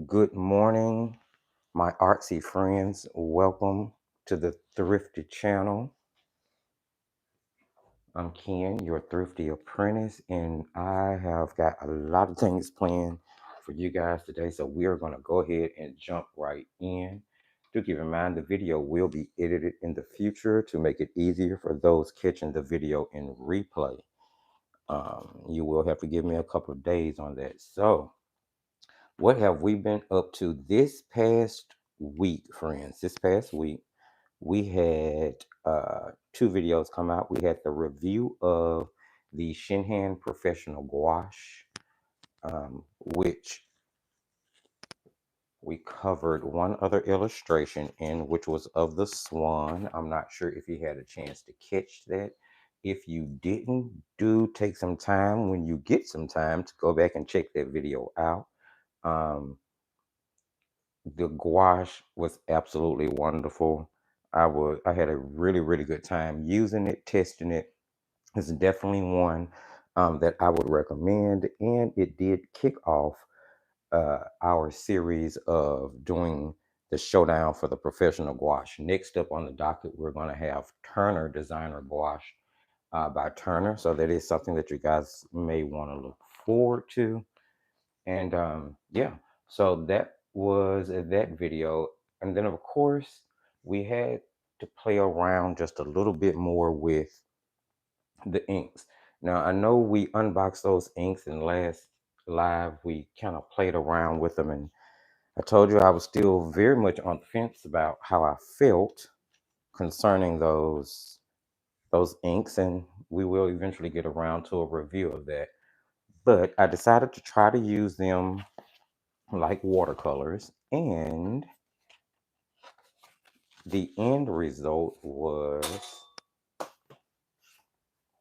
Good morning, my artsy friends. Welcome to the Thrifty channel. I'm Ken, your thrifty apprentice, and I have got a lot of things planned for you guys today. So we are going to go ahead and jump right in. Do keep in mind the video will be edited in the future to make it easier for those catching the video in replay. You will have to give me a couple of days on that. So, what have we been up to this past week, friends? This past week, we had two videos come out. We had the review of the Shinhan Professional Gouache, which we covered one other illustration in, which was of the swan. I'm not sure if you had a chance to catch that. If you didn't, do take some time when you get some time to go back and check that video out. Um, the gouache was absolutely wonderful. I had a really good time using it, testing it. It's definitely one that I would recommend, and it did kick off our series of doing the showdown for the professional gouache. Next up on the docket, we're going to have Turner Designer Gouache by Turner. So that is something that you guys may want to look forward to. And yeah, so that was that video. And then, of course, we had to play around just a little bit more with the inks. Now, I know we unboxed those inks in last live. We kind of played around with them. And I told you I was still very much on the fence about how I felt concerning those inks. And we will eventually get around to a review of that. But I decided to try to use them like watercolors, and the end result was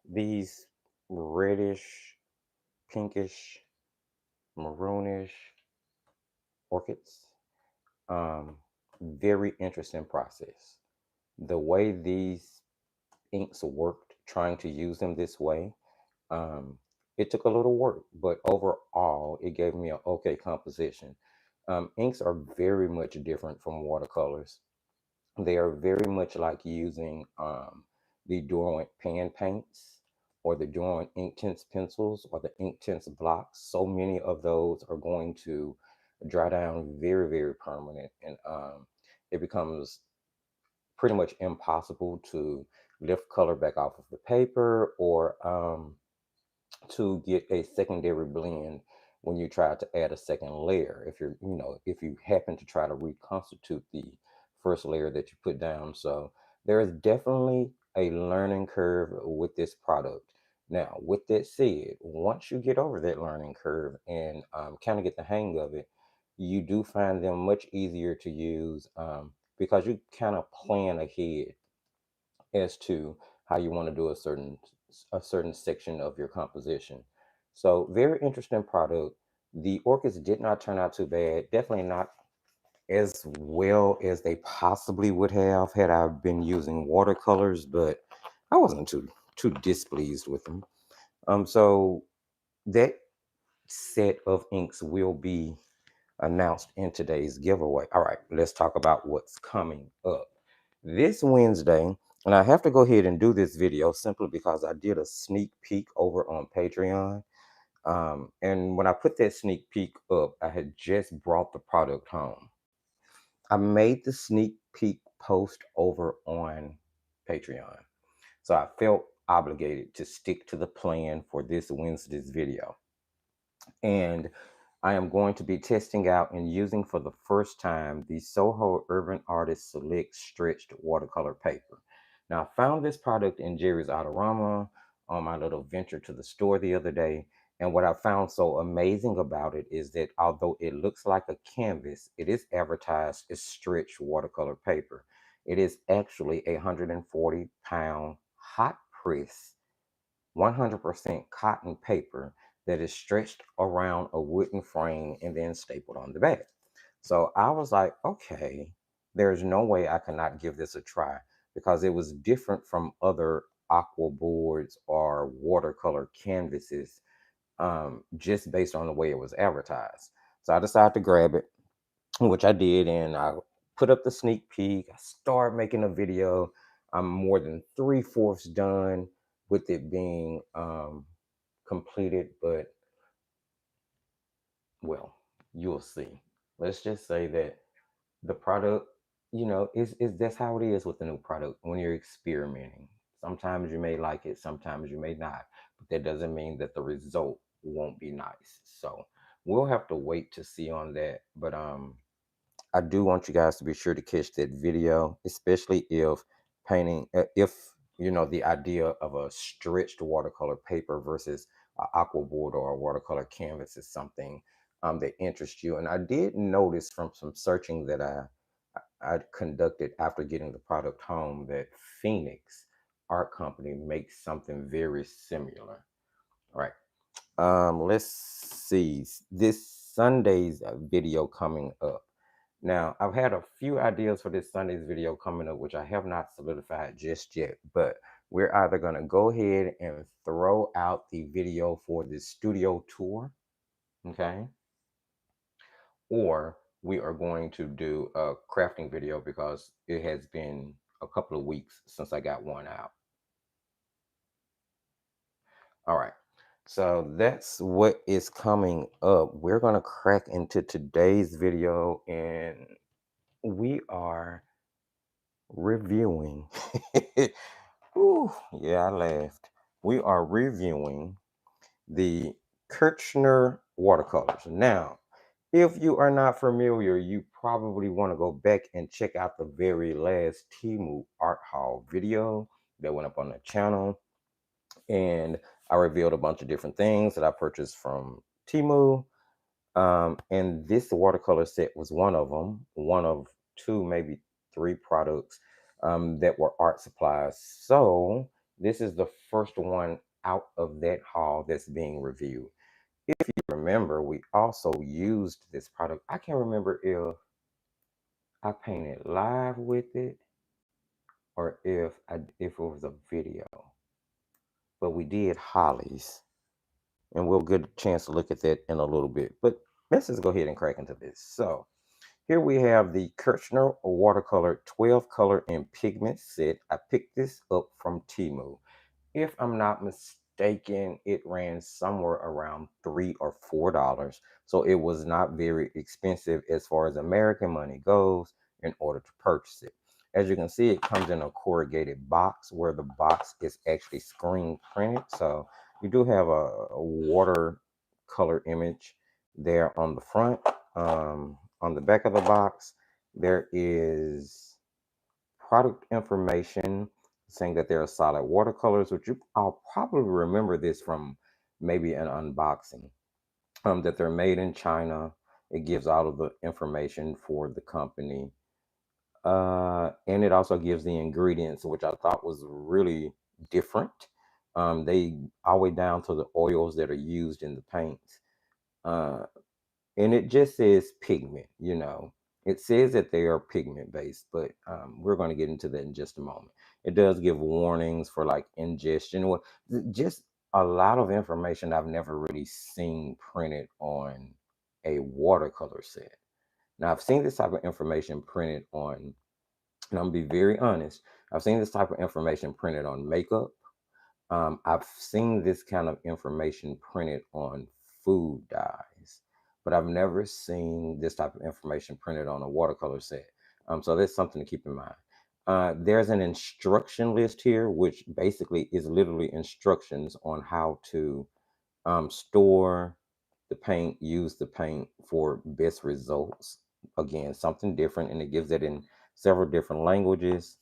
these reddish, pinkish, maroonish orchids. Very interesting process. The way these inks worked, trying to use them this way, um, it took a little work, but overall, it gave me an okay composition. Inks are very much different from watercolors. They are very much like using the Derwent pan paints or the Derwent Inktense pencils or the Inktense blocks. So many of those are going to dry down very permanent, and it becomes pretty much impossible to lift color back off of the paper or to get a secondary blend when you try to add a second layer. If if you happen to try to reconstitute the first layer that you put down. So there is definitely a learning curve with this product. Now, with that said, once you get over that learning curve and kind of get the hang of it, you do find them much easier to use because you kind of plan ahead as to how you want to do a certain section of your composition. So very interesting product. The orchids did not turn out too bad. Definitely not as well as they possibly would have had I been using watercolors, but I wasn't too displeased with them. So that set of inks will be announced in today's giveaway. All right, let's talk about what's coming up this Wednesday. And I have to go ahead and do this video simply because I did a sneak peek over on Patreon. And when I put that sneak peek up, I had just brought the product home. I made the sneak peek post over on Patreon. So I felt obligated to stick to the plan for this Wednesday's video. And I am going to be testing out and using for the first time the Soho Urban Artist Select Stretched Watercolor Paper. Now, I found this product in Jerry's Autorama on my little venture to the store the other day. And what I found so amazing about it is that although it looks like a canvas, it is advertised as stretched watercolor paper. It is actually a 140-pound hot press 100% cotton paper that is stretched around a wooden frame and then stapled on the back. So I was like, okay, there's no way I cannot give this a try because it was different from other aqua boards or watercolor canvases just based on the way it was advertised. So I decided to grab it. which I did, and I put up the sneak peek. I started making a video. I'm more than 3/4 done with it being completed, but well, you'll see. Let's just say that the product, is that's how it is with the new product when you're experimenting. Sometimes you may like it, sometimes you may not, but that doesn't mean that the result won't be nice. So we'll have to wait to see on that. But I do want you guys to be sure to catch that video, especially if painting, if the idea of a stretched watercolor paper versus an aqua board or a watercolor canvas is something that interests you. And I did notice from some searching that I conducted after getting the product home that Phoenix Art Company makes something very similar. All right. Let's see. This Sunday's video coming up. Now, I've had a few ideas for this Sunday's video coming up, which I have not solidified just yet, but we're either going to go ahead and throw out the video for the studio tour, okay? Or we are going to do a crafting video because it has been a couple of weeks since I got one out. All right. So that's what is coming up. We're going to crack into today's video, and we are reviewing. Ooh, yeah, I laughed. We are reviewing the Kirchner watercolors. Now, if you are not familiar, you probably want to go back and check out the very last Temu art haul video that went up on the channel. And I revealed a bunch of different things that I purchased from Temu. And this watercolor set was one of them, one of two, maybe three products that were art supplies. So this is the first one out of that haul that's being reviewed. If you remember, we also used this product. I can't remember if I painted live with it or if it was a video, but we did Hollies, and we'll get a chance to look at that in a little bit. But let's just go ahead and crack into this. So here we have the Kirchner Watercolor 12 color and pigment set. I picked this up from Temu. If I'm not mistaken, it ran somewhere around $3 or $4. So it was not very expensive as far as American money goes in order to purchase it. As you can see, it comes in a corrugated box where the box is actually screen printed. So you do have a watercolor image there on the front. On the back of the box, there is product information saying that they're solid watercolors, which I'll probably remember this from maybe an unboxing. That they're made in China. It gives all of the information for the company. And it also gives the ingredients, which I thought was really different. They all the way down to the oils that are used in the paints. Uh, and it just says pigment, it says that they are pigment based, but we're going to get into that in just a moment. It does give warnings for like ingestion, or just a lot of information I've never really seen printed on a watercolor set. Now, I've seen this type of information printed on, and I'm gonna be very honest, I've seen this type of information printed on makeup. I've seen this kind of information printed on food dyes, but I've never seen this type of information printed on a watercolor set. So that's something to keep in mind. There's an instruction list here, which basically is literally instructions on how to store the paint, use the paint for best results. Again, something different, and it gives it in several different languages.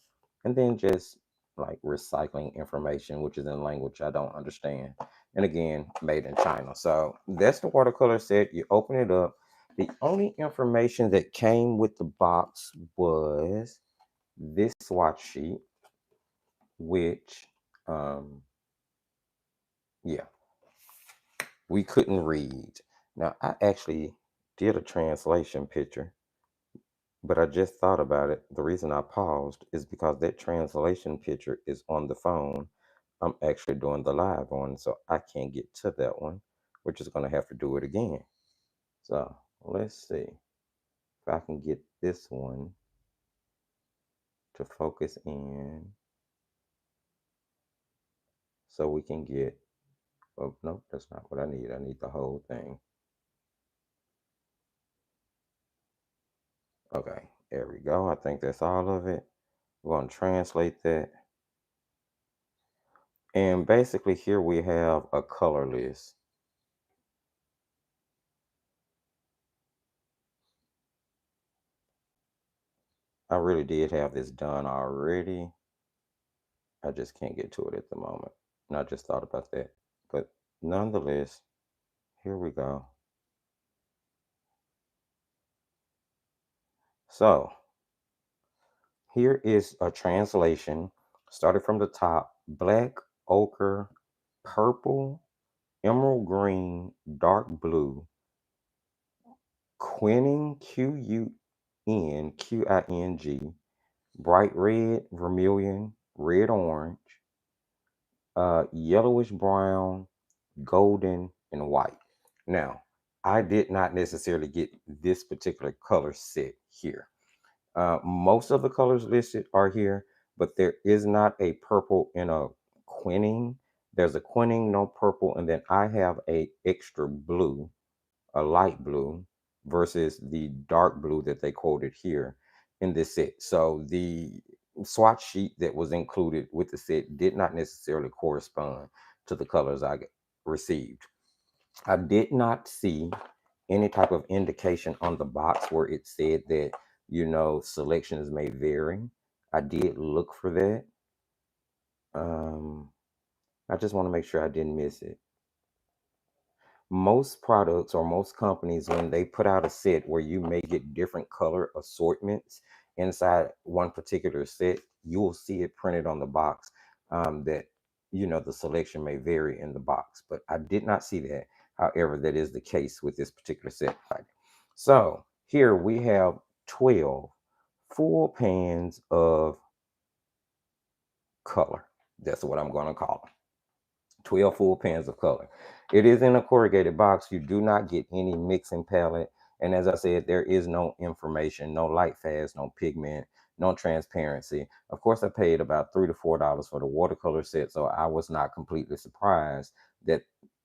And then just like recycling information, which is in language I don't understand. And again, made in China. So that's the watercolor set. You open it up. The only information that came with the box was this swatch sheet, which, yeah, we couldn't read. Now, I actually did a translation picture, but I just thought about it. The reason I paused is because that translation picture is on the phone I'm actually doing the live on, so I can't get to that one. We're just going to have to do it again. So let's see. if I can get this one to focus in so we can get, oh, nope, that's not what I need. I need the whole thing. Okay, there we go. I think that's all of it. We're going to translate that. And basically here we have a color list. I really did have this done already. I just can't get to it at the moment. And I just thought about that. But nonetheless, here we go. So here is a translation. Started from the top: black, ochre, purple, emerald green, dark blue, quinning, QUNQING, bright red, vermilion, red orange, yellowish brown, golden, and white. Now, I did not necessarily get this particular color set here. Most of the colors listed are here, but there is not a purple in a quinning. There's a quinning, no purple, and then I have a extra blue, a light blue, versus the dark blue that they quoted here in this set. So the swatch sheet that was included with the set did not necessarily correspond to the colors I received. I did not see any type of indication on the box where it said that, selections may vary. I did look for that. I just want to make sure I didn't miss it. Most products or most companies, when they put out a set where you may get different color assortments inside one particular set, you will see it printed on the box, that the selection may vary in the box, but I did not see that. However, that is the case with this particular set. So here we have 12 full pans of color. That's what I'm going to call them. 12 full pans of color. It is in a corrugated box. You do not get any mixing palette. And as I said, there is no information, no light fast, no pigment, no transparency. Of course, I paid about $3 to $4 for the watercolor set, so I was not completely surprised that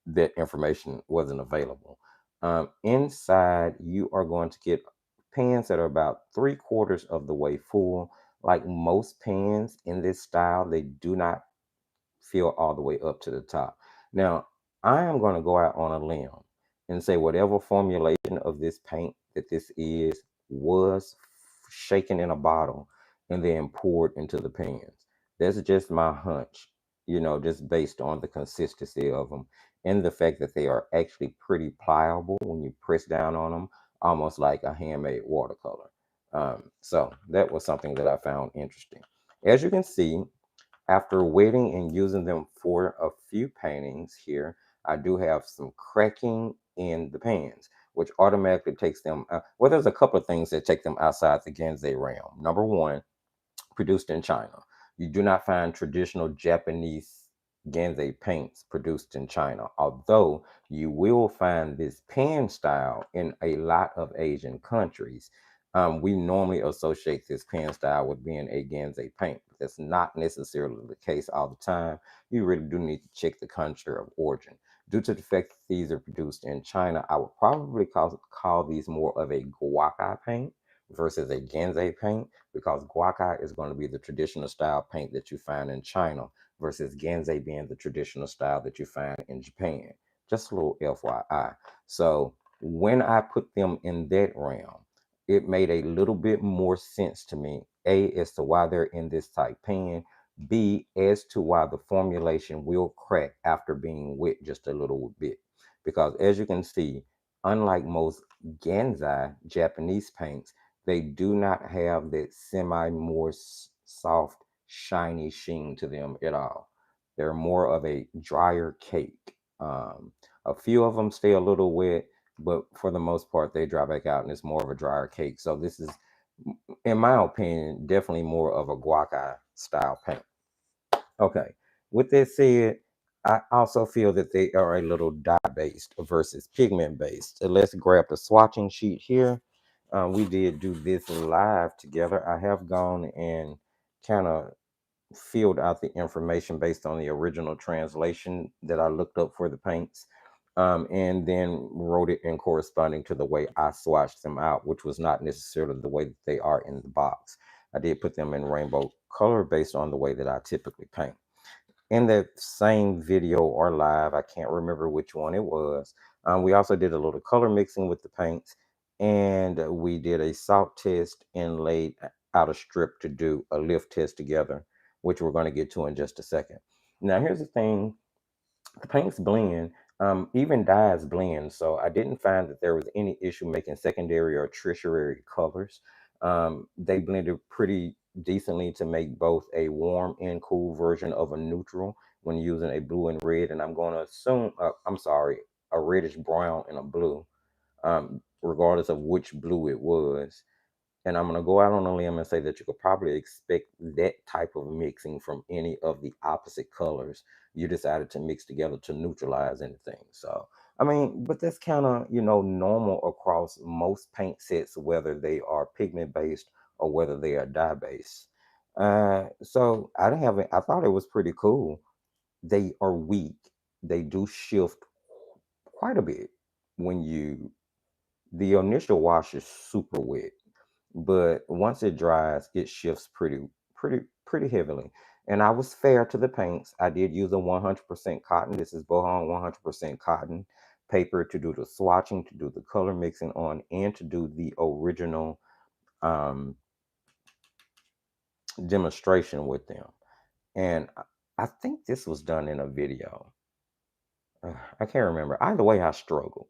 that information wasn't available. Inside, you are going to get pans that are about 3/4 of the way full. Like most pans in this style, they do not fill all the way up to the top. Now, I am going to go out on a limb and say whatever formulation of this paint that this is was shaken in a bottle and then poured into the pans. That's just my hunch, just based on the consistency of them and the fact that they are actually pretty pliable when you press down on them, almost like a handmade watercolor. So that was something that I found interesting. As you can see, after waiting and using them for a few paintings here, I do have some cracking in the pans, which automatically takes them well, there's a couple of things that take them outside the Gansei realm. Number one, produced in China. You do not find traditional Japanese Gansei paints produced in China, although you will find this pan style in a lot of Asian countries. We normally associate this pan style with being a Gansei paint, but that's not necessarily the case all the time. You really do need to check the country of origin. Due to the fact that these are produced in China, I would probably call these more of a guaca paint versus a Gansei paint, because guaca is going to be the traditional style paint that you find in China versus Gansei being the traditional style that you find in Japan. Just a little FYI. So when I put them in that realm, it made a little bit more sense to me, A, as to why they're in this type pan, B, as to why the formulation will crack after being wet just a little bit. Because as you can see, unlike most Gansei Japanese paints, they do not have that more soft, shiny sheen to them at all. They're more of a drier cake. A few of them stay a little wet, but for the most part, they dry back out and it's more of a drier cake. So this is, in my opinion, definitely more of a guaca style paint. Okay, with that said, I also feel that they are a little dye based versus pigment based. Let's grab the swatching sheet here we did do this live together. I have gone and kind of filled out the information based on the original translation that I looked up for the paints, and then wrote it in corresponding to the way I swatched them out, which was not necessarily the way that they are in the box. I did put them in rainbow color based on the way that I typically paint. In that same video or live, I can't remember which one it was, we also did a little color mixing with the paints, and we did a salt test and laid out a strip to do a lift test together, which we're going to get to in just a second. Now, here's the thing: the paints blend, even dyes blend. So I didn't find that there was any issue making secondary or tertiary colors. They blended pretty decently to make both a warm and cool version of a neutral when using a blue and red. And I'm going to assume, I'm sorry, a reddish brown and a blue, regardless of which blue it was. And I'm going to go out on a limb and say that you could probably expect that type of mixing from any of the opposite colors you decided to mix together to neutralize anything. So, I mean, but that's kind of, normal across most paint sets, whether they are pigment based or whether they are dye based. So I didn't have it. I thought it was pretty cool. They are weak. They do shift quite a bit when the initial wash is super wet, but once it dries, it shifts pretty heavily. And I was fair to the paints. I did use a 100% cotton. This is Bohan 100% cotton paper to do the swatching, to do the color mixing on, and to do the original um, demonstration with them. And I think this was done in a video. I can't remember. Either way, I struggled.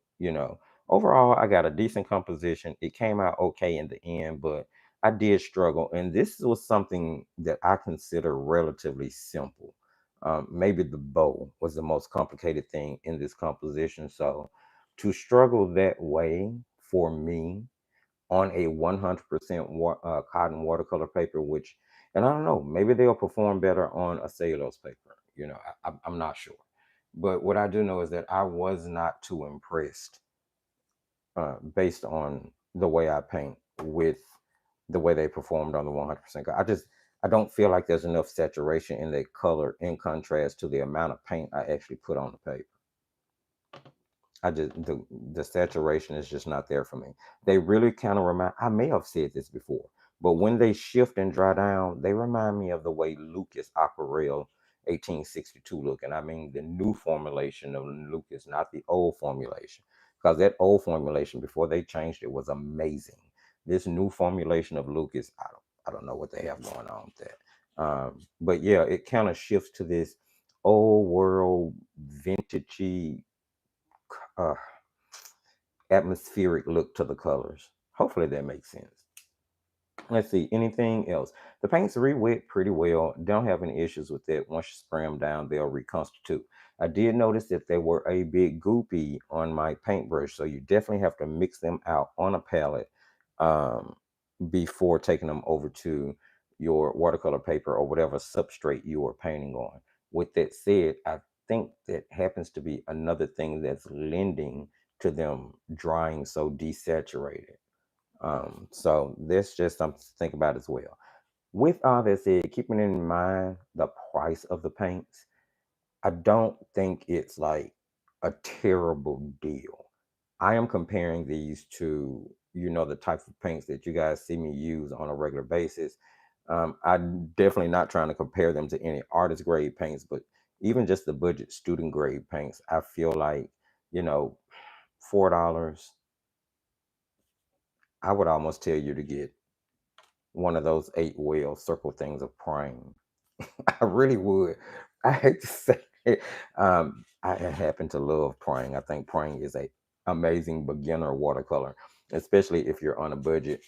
Overall, I got a decent composition. It came out okay in the end, but I did struggle. And this was something that I consider relatively simple. Maybe the bow was the most complicated thing in this composition. So to struggle that way for me on a 100% cotton watercolor paper, and I don't know, maybe they'll perform better on a cellulose paper. I'm not sure. But what I do know is that I was not too impressed, based on the way I paint, with the way they performed on the 100%. I don't feel like there's enough saturation in that color in contrast to the amount of paint I actually put on the paper. The saturation is just not there for me. They really kind of remind. I may have said this before, but when they shift and dry down, they remind me of the way Lucas Aquarelle 1862 look, and I mean the new formulation of Lucas, not the old formulation, because that old formulation before they changed it was amazing. This new formulation of Lucas, I don't know what they have going on with that. But yeah, it kind of shifts to this old world vintagey, uh, atmospheric look to the colors. Hopefully that makes sense. Let's see, anything else? The paints re-wet pretty well. Don't have any issues with that. Once you spray them down, they'll reconstitute. I did notice that they were a bit goopy on my paintbrush, so you definitely have to mix them out on a palette, um, before taking them over to your watercolor paper or whatever substrate you are painting on. With that said, I think that happens to be another thing that's lending to them drying so desaturated. So that's just something to think about as well. With all that said, keeping in mind the price of the paints, I don't think it's like a terrible deal. I am comparing these to, the type of paints that you guys see me use on a regular basis. I'm definitely not trying to compare them to any artist grade paints, but even just the budget student grade paints, I feel like, you know, $4, I would almost tell you to get one of those 8 well circle things of prime. I really would. I hate to say it. I happen to love praying. I think praying is a amazing beginner watercolor, especially if you're on a budget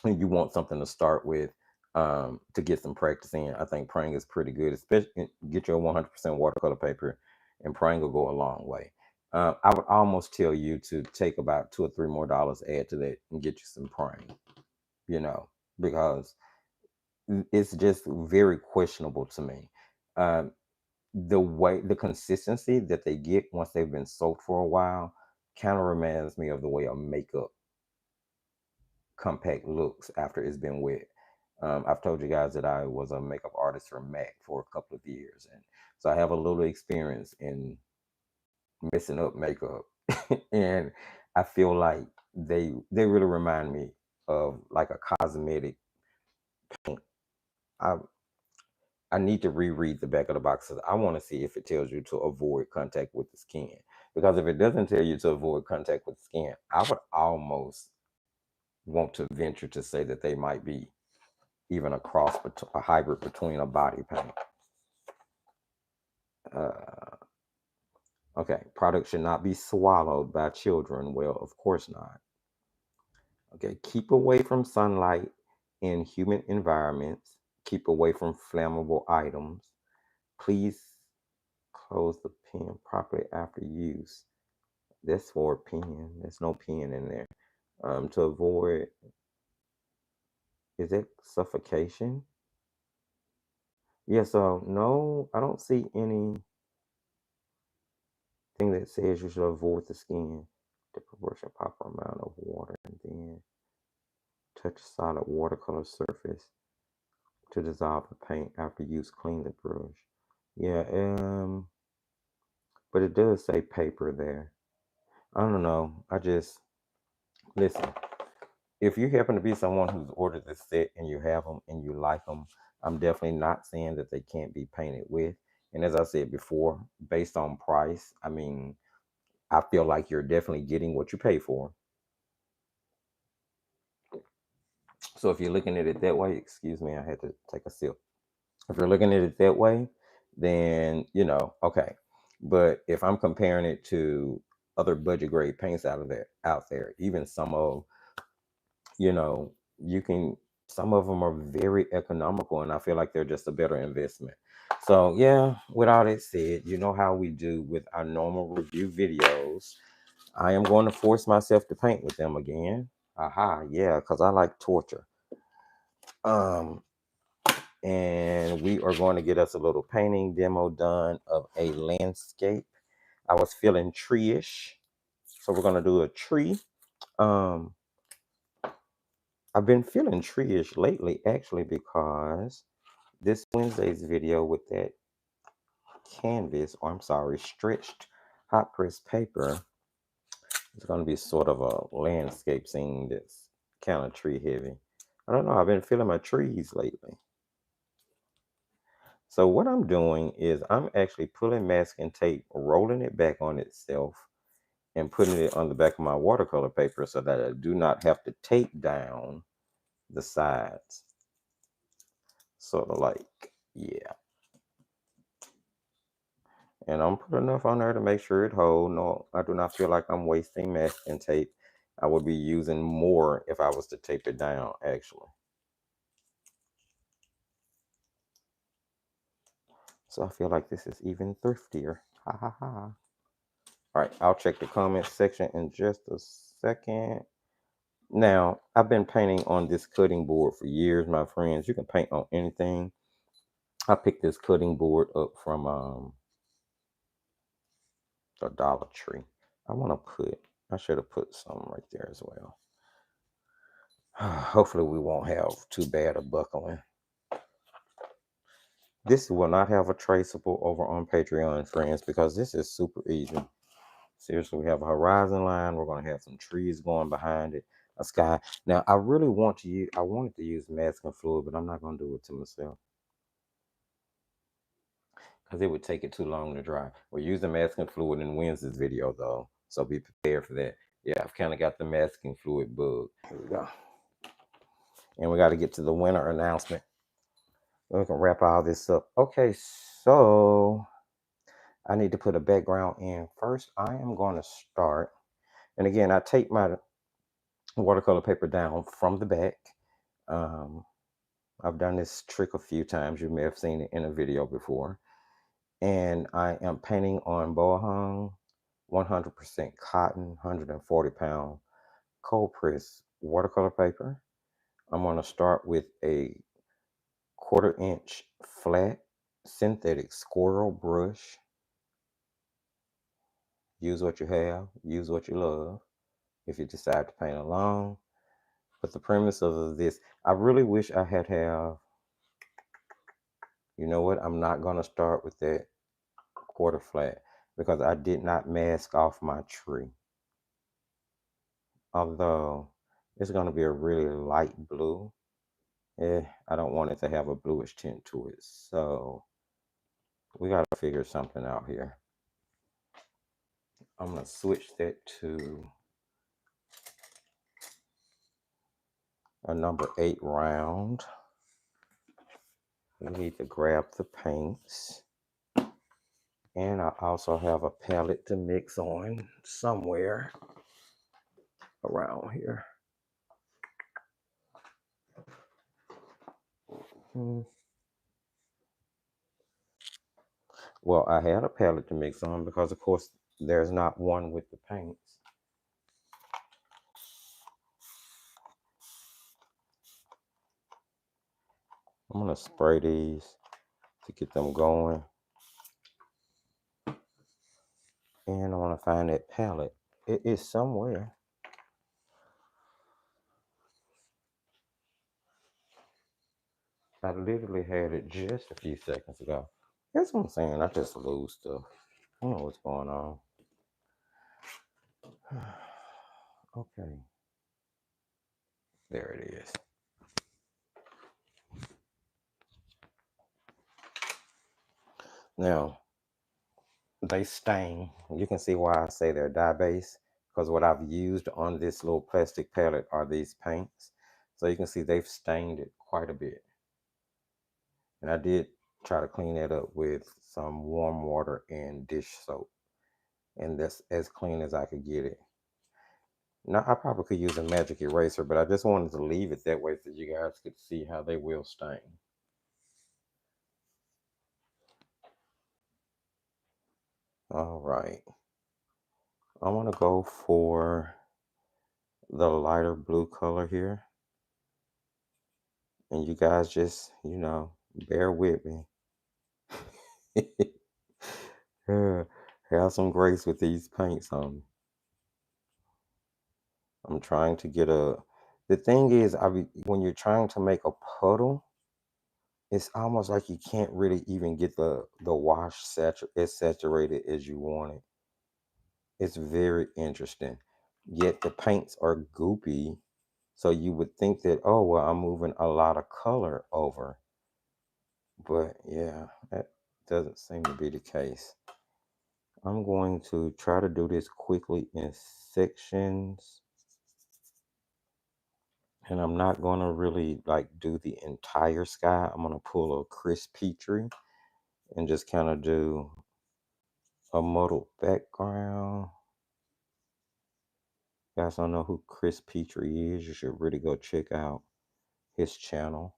and you want something to start with, to get some practice in. I think praying is pretty good, especially get your 100% watercolor paper, and praying will go a long way. I would almost tell you to take about $2 or $3 more, add to that, and get you some praying. Because it's just very questionable to me. Um, the consistency that they get once they've been soaked for a while kind of reminds me of the way of makeup compact looks after it's been wet. I've told you guys that I was a makeup artist for MAC for a couple of years, and so I have a little experience in messing up makeup. And I feel like they really remind me of like a cosmetic paint. I I need to reread the back of the box because I want to see if it tells you to avoid contact with the skin. Because if it doesn't tell you to avoid contact with the skin, I would almost want to venture to say that they might be even a hybrid between a body paint. Okay, product should not be swallowed by children. Well, of course not. Okay, keep away from sunlight in humid environments. Keep away from flammable items. Please close the pen properly after use. That's for a pen. There's no pen in there. To avoid, is that suffocation? Yeah, so no, I don't see anything that says you should avoid the skin. To proportion proper amount of water and then touch solid watercolor surface to dissolve the paint after use. Clean the brush. Yeah, but it does say paper there. I don't know. I just listen. If you happen to be someone who's ordered this set and you have them and you like them, I'm definitely not saying that they can't be painted with. And as I said before, based on price, I mean, I feel like you're definitely getting what you pay for. So if you're looking at it that way, excuse me, I had to take a sip. If you're looking at it that way, then okay. But if I'm comparing it to other budget grade paints out there, even some of you know, you can, some of them are very economical and I feel like they're just a better investment. So yeah, with all that said, you know how we do with our normal review videos. I am going to force myself to paint with them again. Aha, yeah, because I like torture. Um, and we are going to get us a little painting demo done of a landscape. I was feeling tree-ish, so we're going to do a tree. I've been feeling tree-ish lately, actually, because this Wednesday's video with that canvas, or I'm sorry, stretched hot press paper, is going to be sort of a landscape scene that's kind of tree heavy. I don't know, I've been feeling my trees lately. So what I'm doing is I'm actually pulling masking tape, rolling it back on itself, and putting it on the back of my watercolor paper so that I do not have to tape down the sides. Sort of like, yeah. And I'm put enough on there to make sure it holds. No, I do not feel like I'm wasting masking tape. I would be using more if I was to tape it down, actually. So I feel like this is even thriftier. Ha ha ha. All right, I'll check the comments section in just a second. Now, I've been painting on this cutting board for years, my friends. You can paint on anything. I picked this cutting board up from the Dollar Tree. I should have put some right there as well. Hopefully we won't have too bad a buckling. This will not have a traceable over on Patreon, friends, because this is super easy. Seriously, we have a horizon line. We're going to have some trees going behind it, a sky. Now, I really I wanted to use masking fluid, but I'm not going to do it to myself because it would take it too long to dry. We're using masking fluid in Wednesday's video, though, so be prepared for that. Yeah, I've kind of got the masking fluid bug. Here we go. And we got to get to the winner announcement. We can wrap all this up. Okay, so I need to put a background in first. I am going to start. And again, I take my watercolor paper down from the back. I've done this trick a few times. You may have seen it in a video before. And I am painting on bow hung, 100% cotton, 140 pound cold press watercolor paper. I'm going to start with a 1/4 inch flat synthetic squirrel brush. Use what you have, use what you love. If you decide to paint along, But the premise of this, I really wish I have, you know what, I'm not going to start with that quarter flat because I did not mask off my tree. Although it's going to be a really light blue, I don't want it to have a bluish tint to it. So we got to figure something out here. I'm going to switch that to a number 8 round. We need to grab the paints. And I also have a palette to mix on somewhere around here. Well, I had a palette to mix on because, of course, there's not one with the paints. I'm going to spray these to get them going. And I want to find that palette. It is somewhere. I literally had it just a few seconds ago. That's what I'm saying. I just lose stuff. I don't know what's going on. Okay. There it is. Now, they stain. You can see why I say they're dye-based, because what I've used on this little plastic palette are these paints. So you can see they've stained it quite a bit. And I did try to clean that up with some warm water and dish soap. And that's as clean as I could get it. Now, I probably could use a magic eraser, but I just wanted to leave it that way so you guys could see how they will stain. All right. I want to go for the lighter blue color here. And you guys just, bear with me. Have some grace with these paints on. I'm trying to get the thing is, when you're trying to make a puddle, it's almost like you can't really even get the wash as saturated as you want it. It's very interesting. Yet the paints are goopy, so you would think that, oh, well, I'm moving a lot of color over. But yeah, that doesn't seem to be the case. I'm going to try to do this quickly in sections. And I'm not going to really do the entire sky. I'm going to pull a Chris Petrie and just kind of do a muddled background. You guys don't know who Chris Petrie is, you should really go check out his channel.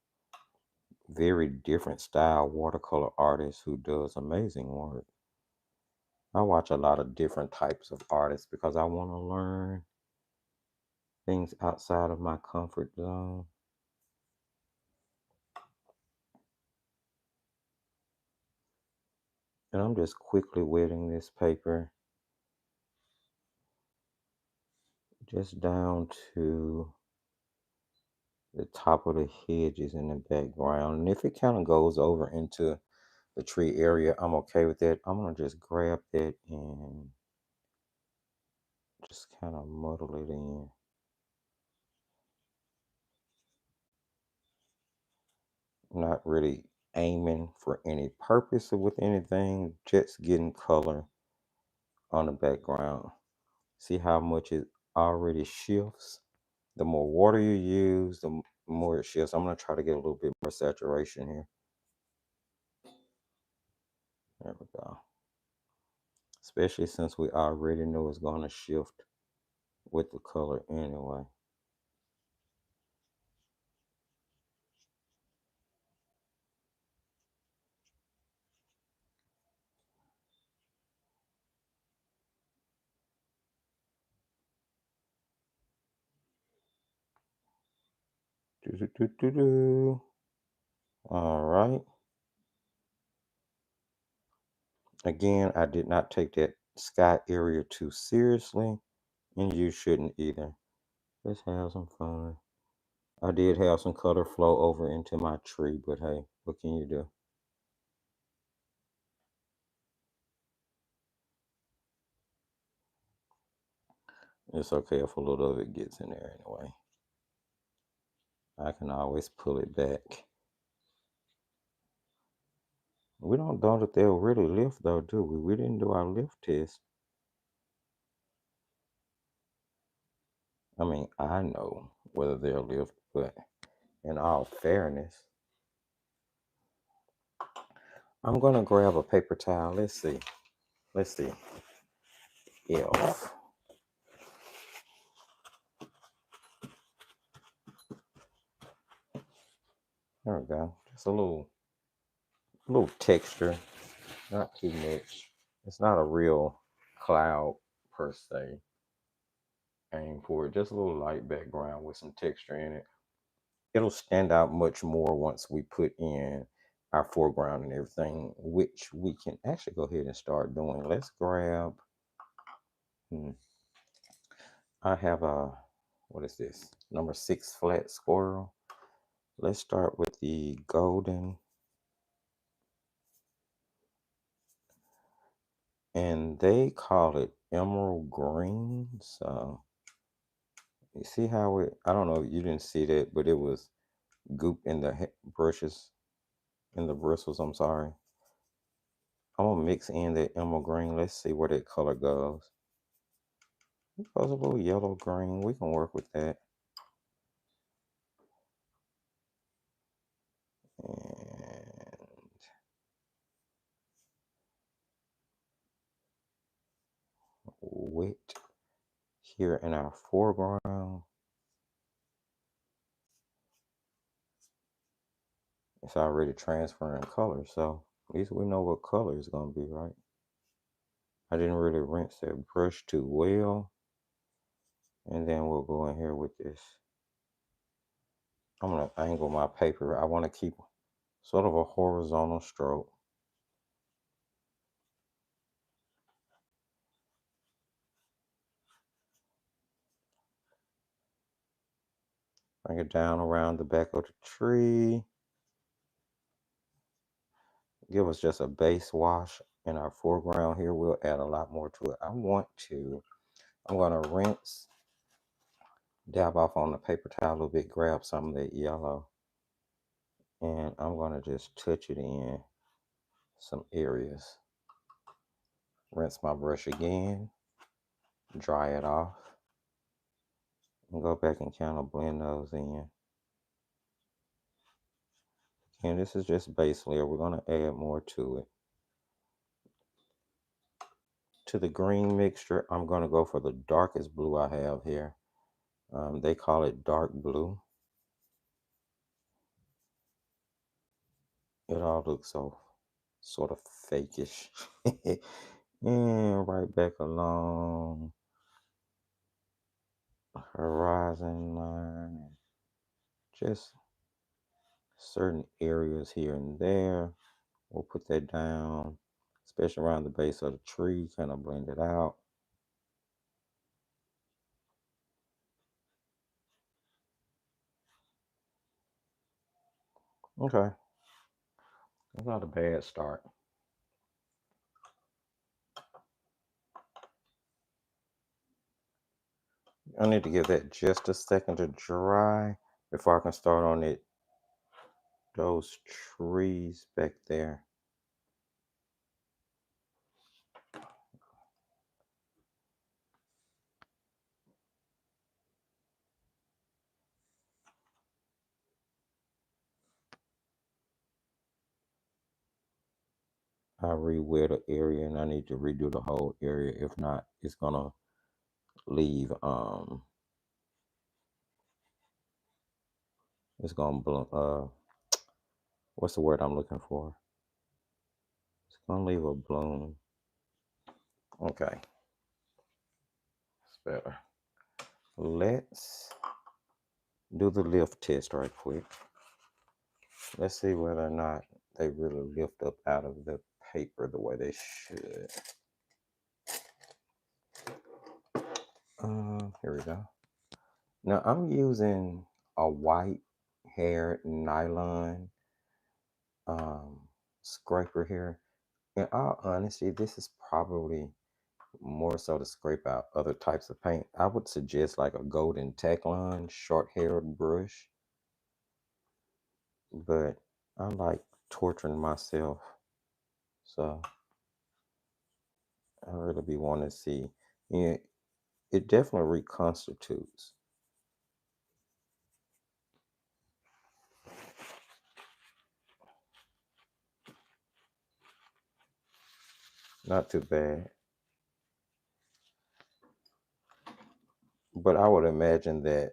Very different style watercolor artist who does amazing work. I watch a lot of different types of artists because I want to learn things outside of my comfort zone. And I'm just quickly wetting this paper just down to the top of the hedges in the background. And if it kind of goes over into the tree area, I'm okay with that. I'm going to just grab that and just kind of muddle it in. Not really aiming for any purpose or with anything, just getting color on the background. See how much it already shifts? The more water you use, the more it shifts. I'm going to try to get a little bit more saturation here. There we go. Especially since we already know it's going to shift with the color anyway. All right. Again, I did not take that sky area too seriously, and you shouldn't either. Let's have some fun. I did have some color flow over into my tree, but hey, what can you do? It's okay if a little of it gets in there anyway. I can always pull it back. We don't know that they'll really lift though, do we? We didn't do our lift test. I mean, I know whether they'll lift, but in all fairness, I'm gonna grab a paper towel. Let's see. Let's see if there we go. Just a little texture, not too much. It's not a real cloud per se. Aim for it. Just a little light background with some texture in it. It'll stand out much more once we put in our foreground and everything, which we can actually go ahead and start doing. Let's grab, I have a, what is this? Number 6 flat squirrel. Let's start with the golden. And they call it emerald green. So you see how it, I don't know if you didn't see that, but it was goop in the brushes, in the bristles, I'm sorry. I'm gonna mix in that emerald green. Let's see where that color goes. It goes a little yellow green. We can work with that. And wet here in our foreground. It's already transferring color, so at least we know what color it's gonna be, right? I didn't really rinse that brush too well. And then we'll go in here with this. I'm gonna angle my paper. I wanna keep sort of a horizontal stroke. Bring it down around the back of the tree. Give us just a base wash in our foreground here. We'll add a lot more to it. I'm gonna rinse, dab off on the paper towel a little bit, grab some of that yellow, and I'm gonna just touch it in some areas. Rinse my brush again, dry it off, and go back and kind of blend those in. And this is just base layer. We're gonna add more to it. To the green mixture, I'm gonna go for the darkest blue I have here. They call it dark blue. It all looks so sort of fakeish. And right back along the horizon line. Just certain areas here and there. We'll put that down, especially around the base of the tree, kind of blend it out. Okay, that's not a bad start. I need to give that just a second to dry before I can start on it. Those trees back there. I re-wear the area and I need to redo the whole area. If not, it's gonna leave it's gonna what's the word I'm looking for? It's gonna leave a bloom. Okay, it's better. Let's do the lift test right quick. Let's see whether or not they really lift up out of the paper the way they should. Here we go. Now I'm using a white hair nylon um, scraper here. In all honesty, this is probably more so to scrape out other types of paint. I would suggest like a golden Teclon short-haired brush, but I like torturing myself, so I really be wanting to see. Yeah, it definitely reconstitutes. Not too bad, but I would imagine that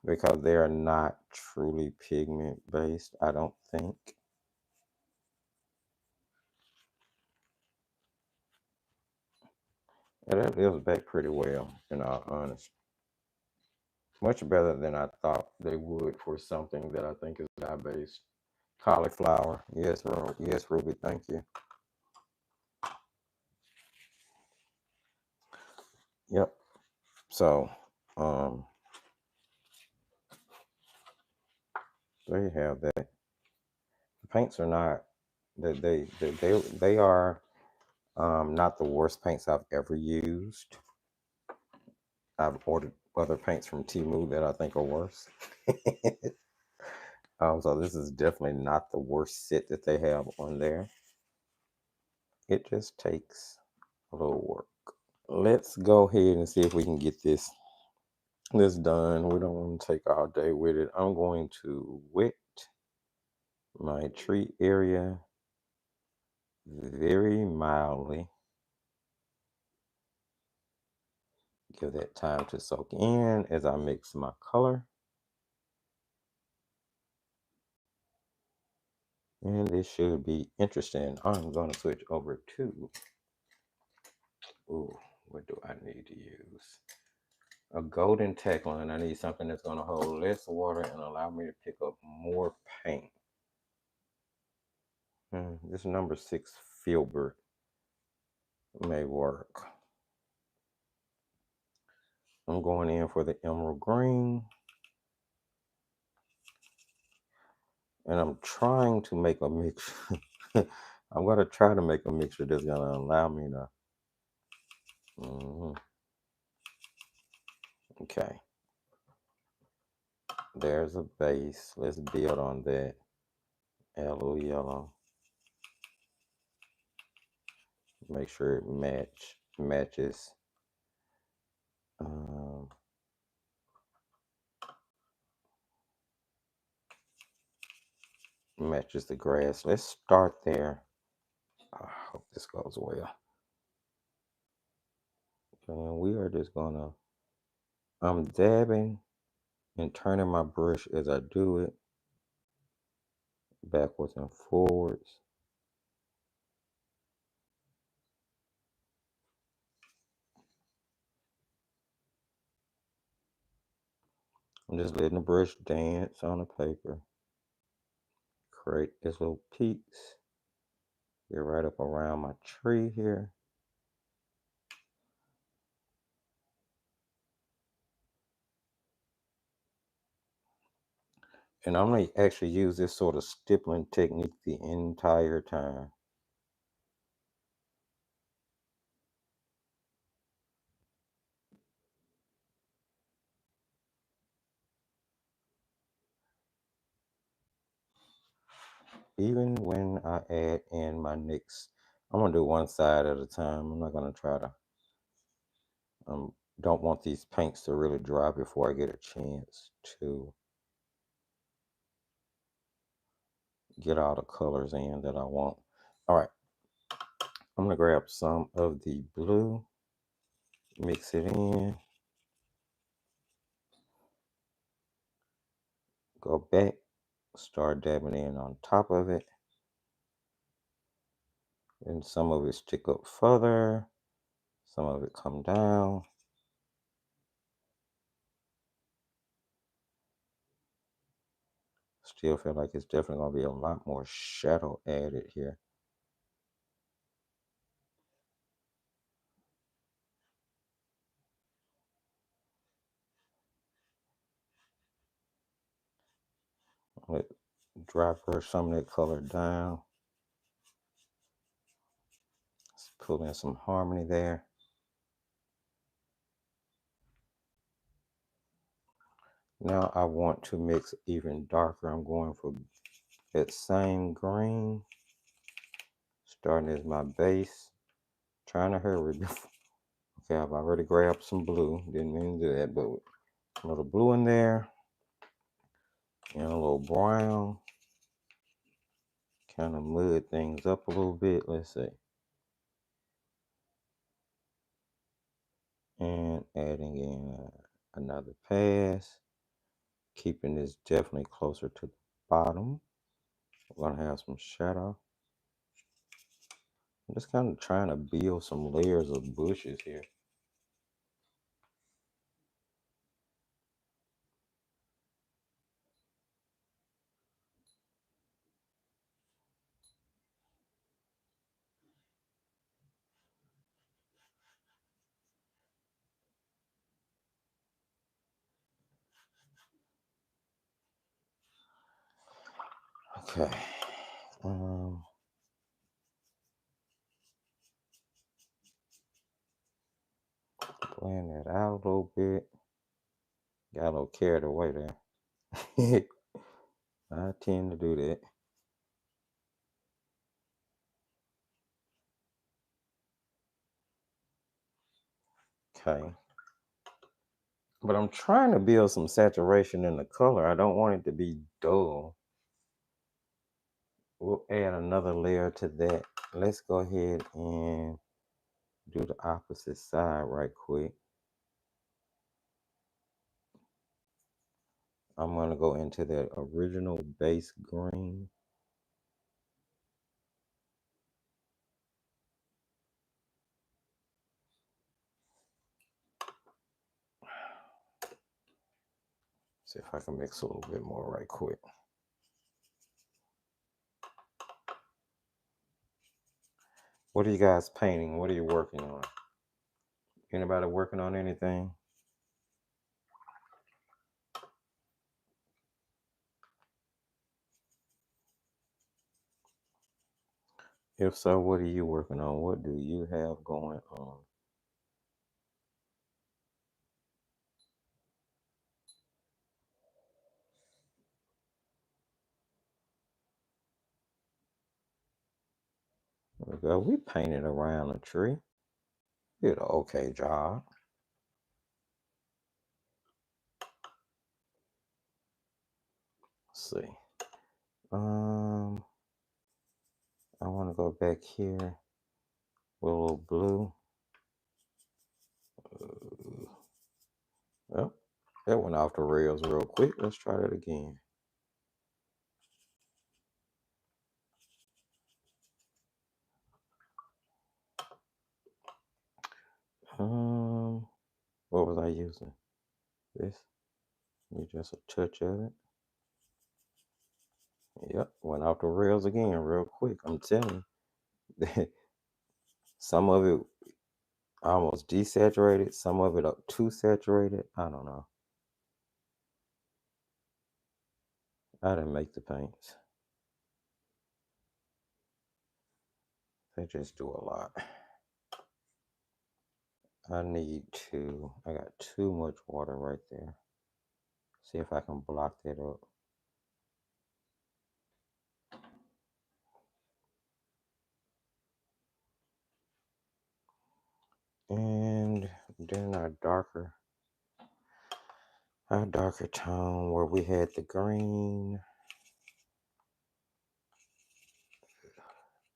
because they are not truly pigment based, I don't think. And that lives back pretty well, in all honesty. Much better than I thought they would for something that I think is dye based. Cauliflower. Yes, yes, Ruby, thank you. Yep. So, um, there you have that. The paints are not they are not the worst paints I've ever used. I've ordered other paints from Temu that I think are worse. So this is definitely not the worst set that they have on there. It just takes a little work. Let's go ahead and see if we can get this done. We don't want to take all day with it. I'm going to wet my tree area very mildly. Give that time to soak in as I mix my color. And this should be interesting. I'm going to switch over to, ooh, what do I need to use? A golden Teclon. I need something that's going to hold less water and allow me to pick up more paint. This number 6 filbert may work. I'm going in for the emerald green. And I'm trying to make a mixture. I'm going to try to make a mixture that's going to allow me to. Okay. There's a base. Let's build on that. Yellow, yellow. Make sure it matches. Matches the grass. Let's start there. I hope this goes well. And we are just gonna, I'm dabbing and turning my brush as I do it, backwards and forwards. I'm just letting the brush dance on the paper. Create these little peaks. Get right up around my tree here. And I'm going to actually use this sort of stippling technique the entire time. Even when I add in my next, I'm going to do one side at a time. I'm not going to try to, don't want these paints to really dry before I get a chance to get all the colors in that I want. All right. I'm going to grab some of the blue, mix it in, go back, start dabbing in on top of it. And some of it stick up further, some of it come down. Still feel like it's definitely going to be a lot more shadow added here. Let dry brush some of that color down. Let's pull in some harmony there. Now I want to mix even darker. I'm going for that same green, starting as my base. Trying to hurry. Okay, I've already grabbed some blue. Didn't mean to do that, but a little blue in there. And a little brown. Kind of mud things up a little bit. Let's see. And adding in another pass. Keeping this definitely closer to the bottom. We're gonna have some shadow. I'm just kind of trying to build some layers of bushes here. Okay. Blend that out a little bit. Got a little carried away there. I tend to do that. Okay. But I'm trying to build some saturation in the color. I don't want it to be dull. We'll add another layer to that. Let's go ahead and do the opposite side right quick. I'm going to go into that original base green. See if I can mix a little bit more right quick. What are you guys painting? What are you working on? Anybody working on anything? If so, what are you working on? What do you have going on? There we go. We painted around a tree. Did an okay job. Let's see. I want to go back here with a little blue. Well, that went off the rails real quick. Let's try that again. What was I using? This. Need just a touch of it. Yep, went off the rails again real quick. I'm telling you. Some of it almost desaturated, some of it up too saturated. I don't know. I didn't make the paints. They just do a lot. I got too much water right there. See if I can block that up. And then our darker tone where we had the green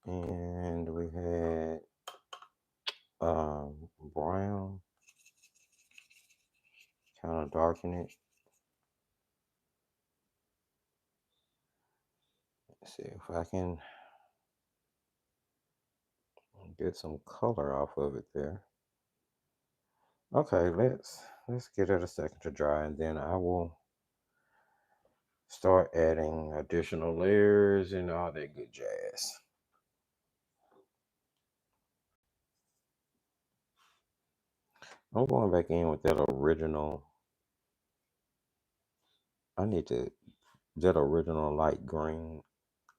and we had brown, kind of darken it. Let's see if I can get some color off of it there. Okay, let's give it a second to dry, and then I will start adding additional layers and all that good jazz. I'm going back in with that original. I need to that original light green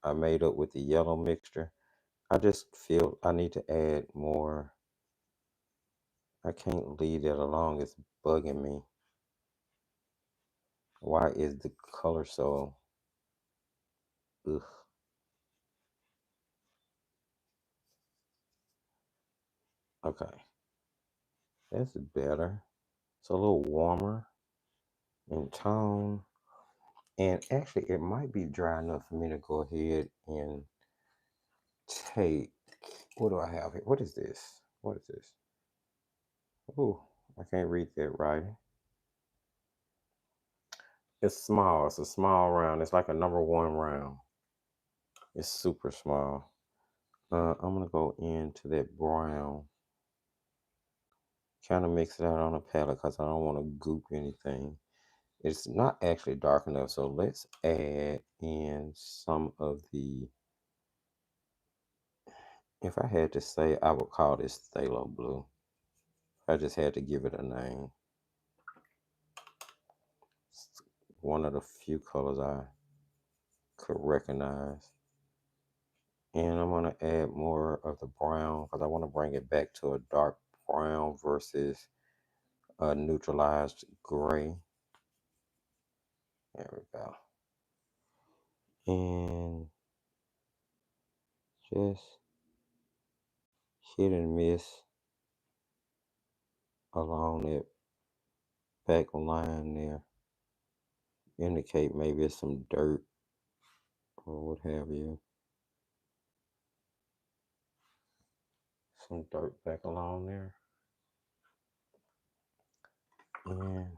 I made up with the yellow mixture. I just feel I need to add more. I can't leave that alone. It's bugging me. Why is the color so... Ugh. Okay, that's better. It's a little warmer in tone. And actually, it might be dry enough for me to go ahead and take... What do I have here? What is this? What is this? Ooh, I can't read that writing. It's small. It's a small round. It's like a number one round. It's super small. I'm gonna go into that brown. Kind of mix it out on a palette because I don't want to goop anything. It's not actually dark enough, so let's add in some of the... If I had to say, I would call this phthalo blue. I just had to give it a name. It's one of the few colors I could recognize. And I'm going to add more of the brown because I want to bring it back to a dark brown versus a neutralized gray. There we go. And just hit and miss along that back line there. Indicate maybe it's some dirt or what have you. Some dirt back along there. And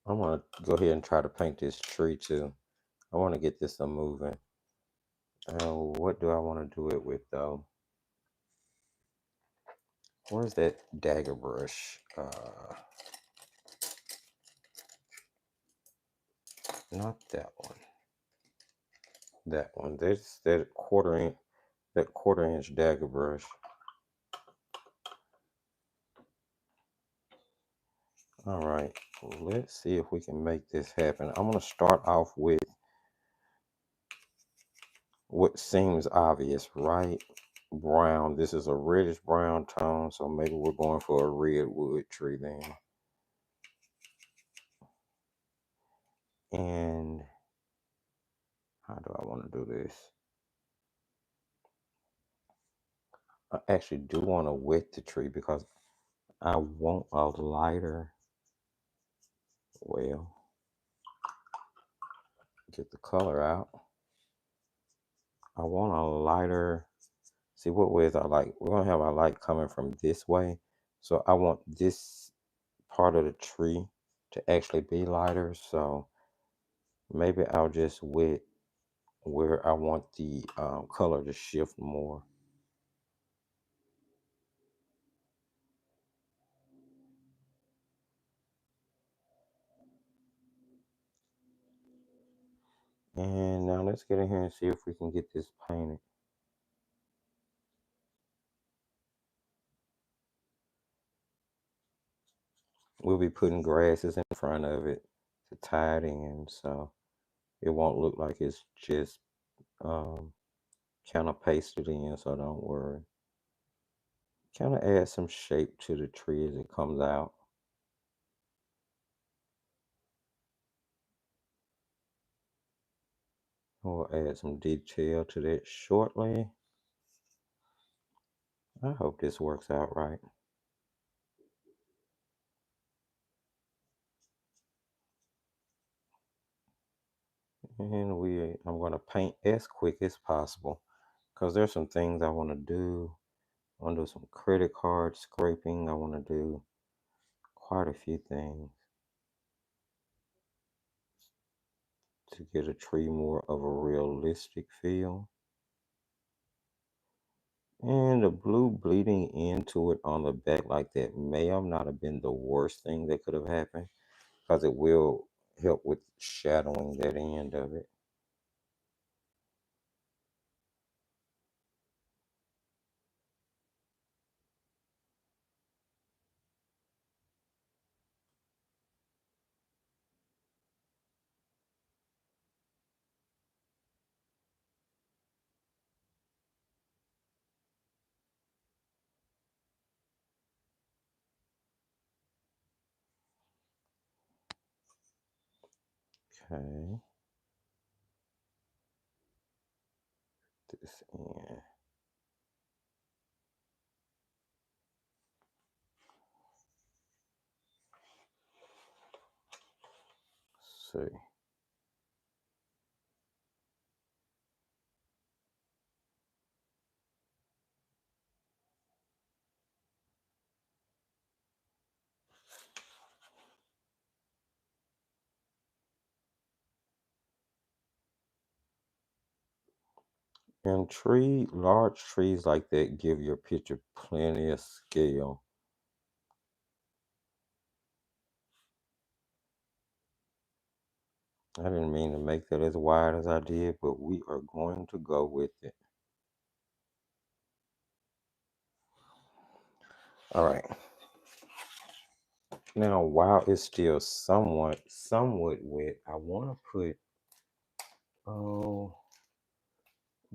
I'm going to go ahead and try to paint this tree too. I want to get this moving. What do I want to do it with though? Where's that dagger brush? Not that one. That one. That's that quarter-inch dagger brush. All right. Let's see if we can make this happen. I'm going to start off with what seems obvious, right? Brown. This is a reddish brown tone, so maybe we're going for a redwood tree then. And how do I want to do this? I actually do want to wet the tree because I want a lighter... Well, get the color out. I want a lighter... See what way is our light? We're going to have our light coming from this way. So I want this part of the tree to actually be lighter. So maybe I'll just wet where I want the color to shift more. And now let's get in here and see if we can get this painted. We'll be putting grasses in front of it to tie it in, so it won't look like it's just kind of pasted in, so don't worry. Kind of add some shape to the tree as it comes out. We'll add some detail to that shortly. I hope this works out right. And I'm going to paint as quick as possible because there's some things I want to do. I want to do some credit card scraping. I want to do quite a few things to get a tree more of a realistic feel. And the blue bleeding into it on the back like that may have not have been the worst thing that could have happened because it will help with shadowing that end of it. Okay. This in. See. And large trees like that give your picture plenty of scale. I didn't mean to make that as wide as I did, but we are going to go with it. All right. Now, while it's still somewhat wet, I want to put, oh,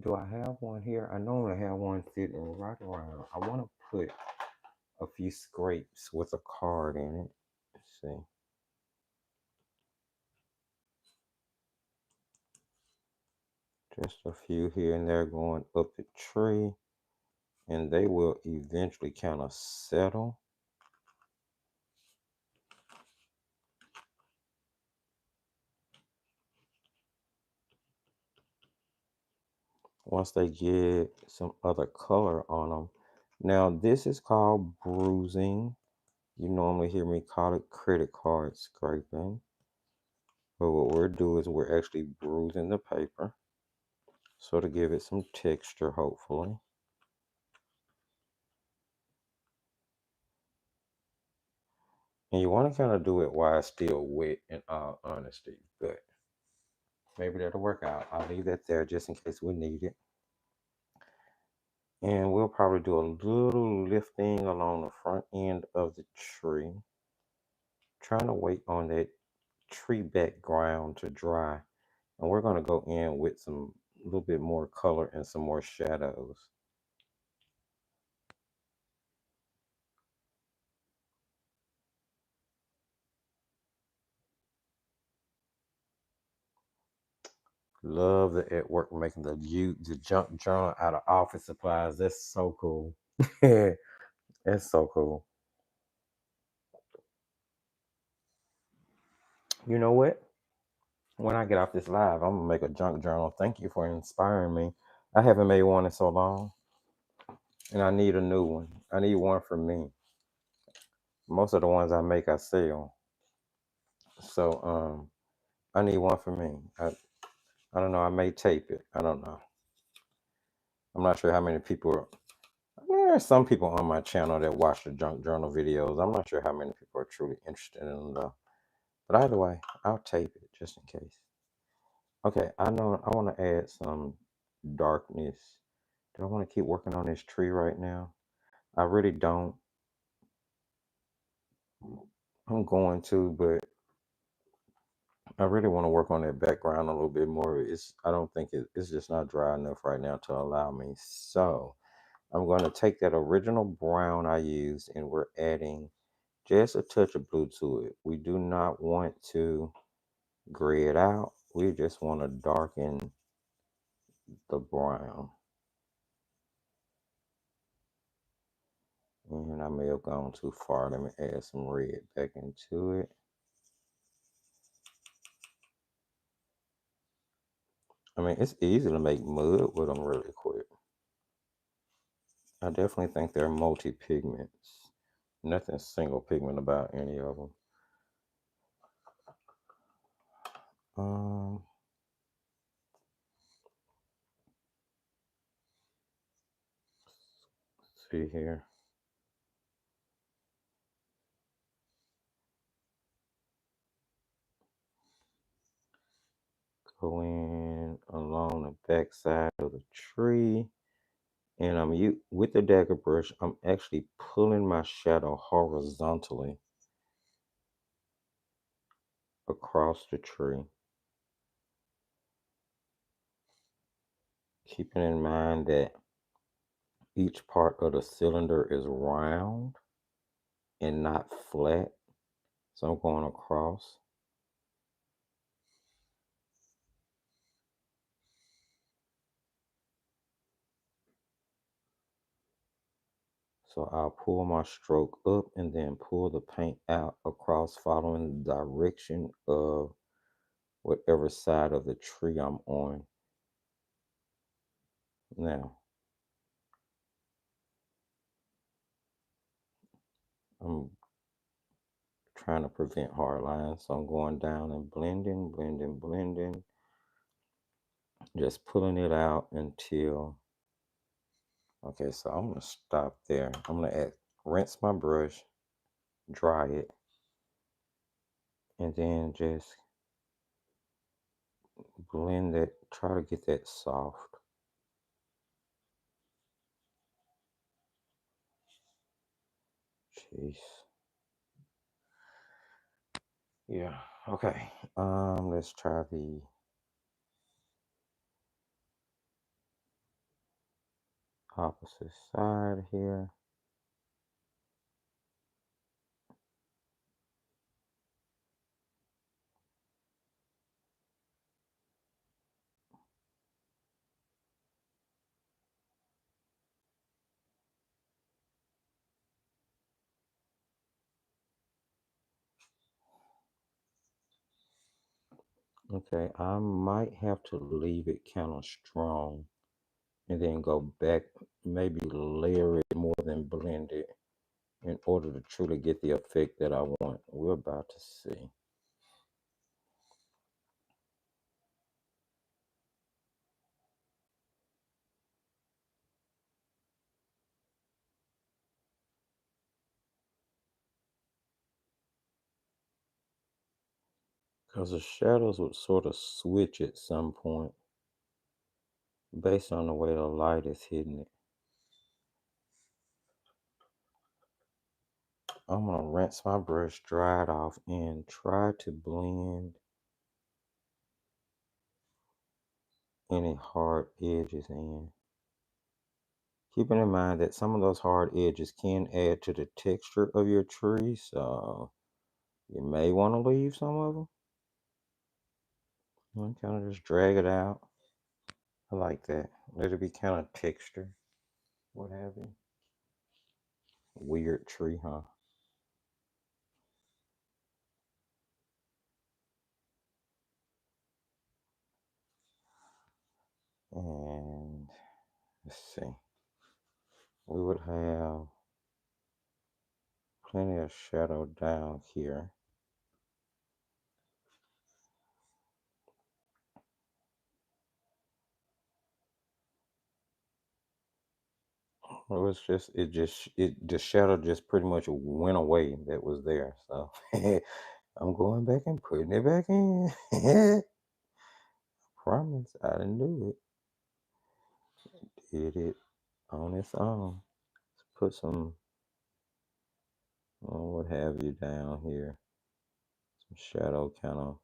do I have one here? I normally have one sitting right around. I want to put a few scrapes with a card in it. Let's see. Just a few here and there going up the tree, and they will eventually kind of settle. Once they get some other color on them. Now, this is called bruising. You normally hear me call it credit card scraping. But what we're doing is we're actually bruising the paper. So to give it some texture, hopefully. And you want to kind of do it while it's still wet, in all honesty. But maybe that'll work out. I'll leave that there just in case we need it. And we'll probably do a little lifting along the front end of the tree. Trying to wait on that tree background to dry. And we're going to go in with some little bit more color and some more shadows. Love the at work making the junk journal out of office supplies. That's so cool. That's so cool. You know what? When I get off this live, I'm gonna make a junk journal. Thank you for inspiring me. I haven't made one in so long, and I need a new one. I need one for me. Most of the ones I make, I sell. So I need one for me. I don't know. I may tape it. I don't know. I'm not sure how many people are. There are some people on my channel that watch the junk journal videos. I'm not sure how many people are truly interested in them though. But either way, I'll tape it just in case. Okay, I know I want to add some darkness. Do I want to keep working on this tree right now? I really don't. I'm going to, but I really want to work on that background a little bit more. I don't think it's just not dry enough right now to allow me. So I'm going to take that original brown I used and we're adding just a touch of blue to it. We do not want to gray it out. We just want to darken the brown. And I may have gone too far. Let me add some red back into it. I mean, it's easy to make mud with them really quick. I definitely think they're multi-pigments. Nothing single pigment about any of them. Let's see here. Go in along the back side of the tree. And with the dagger brush, I'm actually pulling my shadow horizontally across the tree. Keeping in mind that each part of the cylinder is round and not flat. So I'm going across. So I'll pull my stroke up and then pull the paint out across following the direction of whatever side of the tree I'm on. Now, I'm trying to prevent hard lines, so I'm going down and blending, just pulling it out until, okay, so I'm gonna stop there. I'm gonna rinse my brush, dry it, and then just blend that, try to get that soft. Jeez. Yeah, okay. Let's try the opposite side here. Okay, I might have to leave it kind of strong and then go back, maybe layer it more than blend it in order to truly get the effect that I want. We're about to see. Because the shadows would sort of switch at some point based on the way the light is hitting it. I'm going to rinse my brush, dry it off, and try to blend any hard edges in. Keeping in mind that some of those hard edges can add to the texture of your tree, so you may want to leave some of them. And kind of just drag it out. I like that. Let it be kind of texture, what have you. Weird tree, huh? And let's see. We would have plenty of shadow down here. The shadow just pretty much went away that was there. So I'm going back and putting it back in. Promise, I didn't do it. Did it on its own. Let's put some, what have you down here. Some shadow kind of.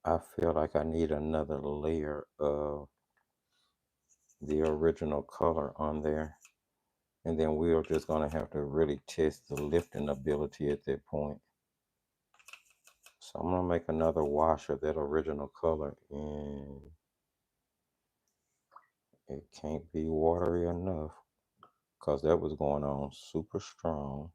I feel like I need another layer of the original color on there. And then we're just going to have to really test the lifting ability at that point. So I'm going to make another wash of that original color. And it can't be watery enough because that was going on super strong.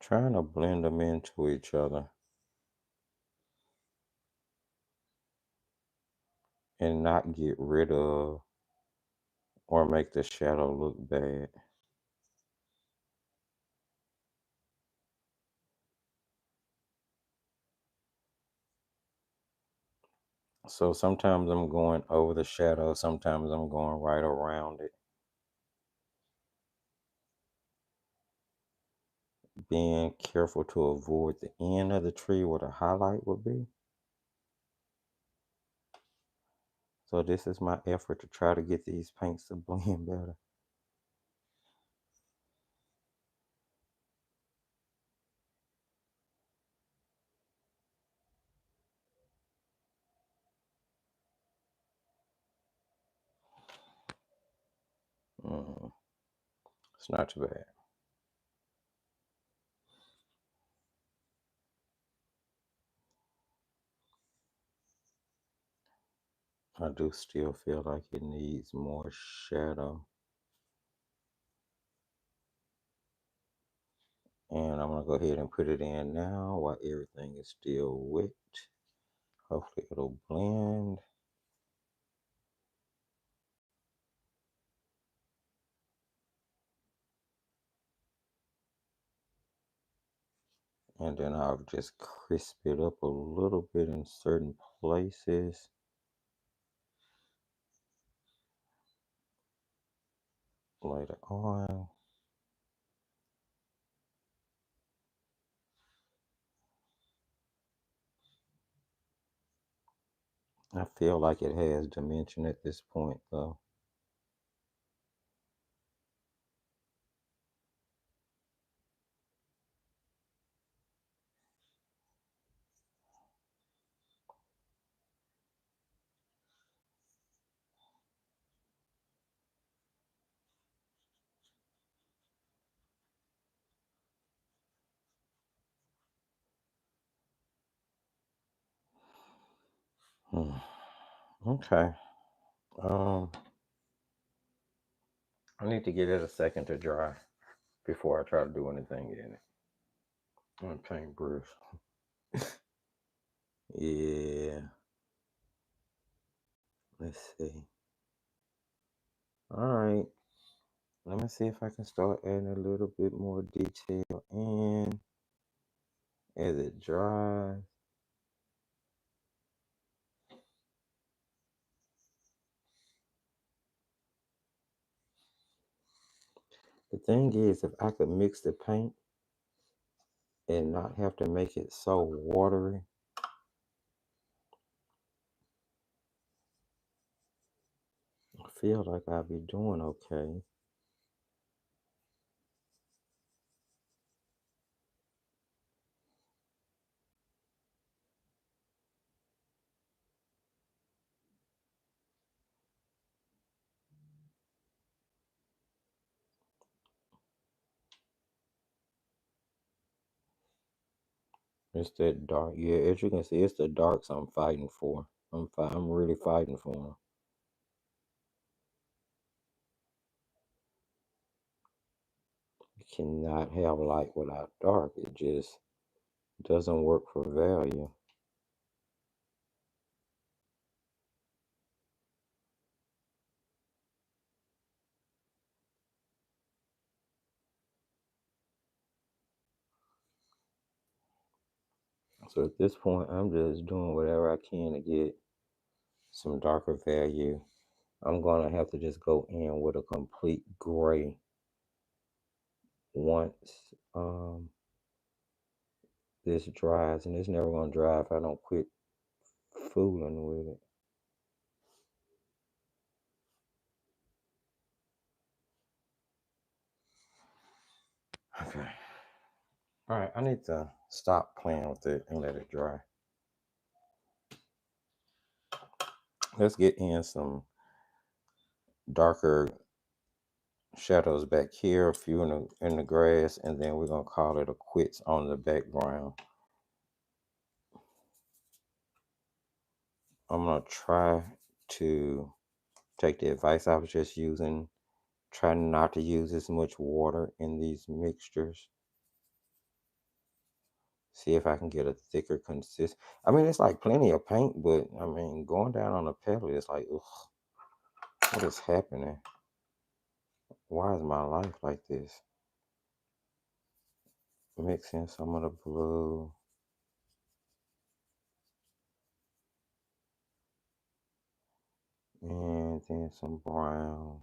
Trying to blend them into each other and not get rid of or make the shadow look bad. So sometimes I'm going over the shadow, sometimes I'm going right around it. Being careful to avoid the end of the tree where the highlight would be. So this is my effort to try to get these paints to blend better. It's not too bad. I do still feel like it needs more shadow. And I'm gonna go ahead and put it in now while everything is still wet. Hopefully it'll blend. And then I'll just crisp it up a little bit in certain places. Later on. I feel like it has dimension at this point though. Okay. I need to give it a second to dry before I try to do anything in it. On paintbrush. Yeah. Let's see. All right. Let me see if I can start adding a little bit more detail in as it dries. The thing is, if I could mix the paint and not have to make it so watery, I feel like I'll be doing okay. It's that dark. Yeah, as you can see, it's the darks I'm fighting for. I'm really fighting for them. You cannot have light without dark. It just doesn't work for value. So at this point, I'm just doing whatever I can to get some darker value. I'm gonna have to just go in with a complete gray once this dries, and it's never gonna dry if I don't quit fooling with it. Okay. All right, I need to stop playing with it and let it dry. Let's get in some darker shadows back here, a few in the grass, and then we're gonna call it a quits on the background. I'm gonna try to take the advice I was just using. Try not to use as much water in these mixtures. See if I can get a thicker consist. I mean, it's like plenty of paint, but I mean, going down on the palette, it's like, ugh, what is happening? Why is my life like this? Mixing some of the blue. And then some brown.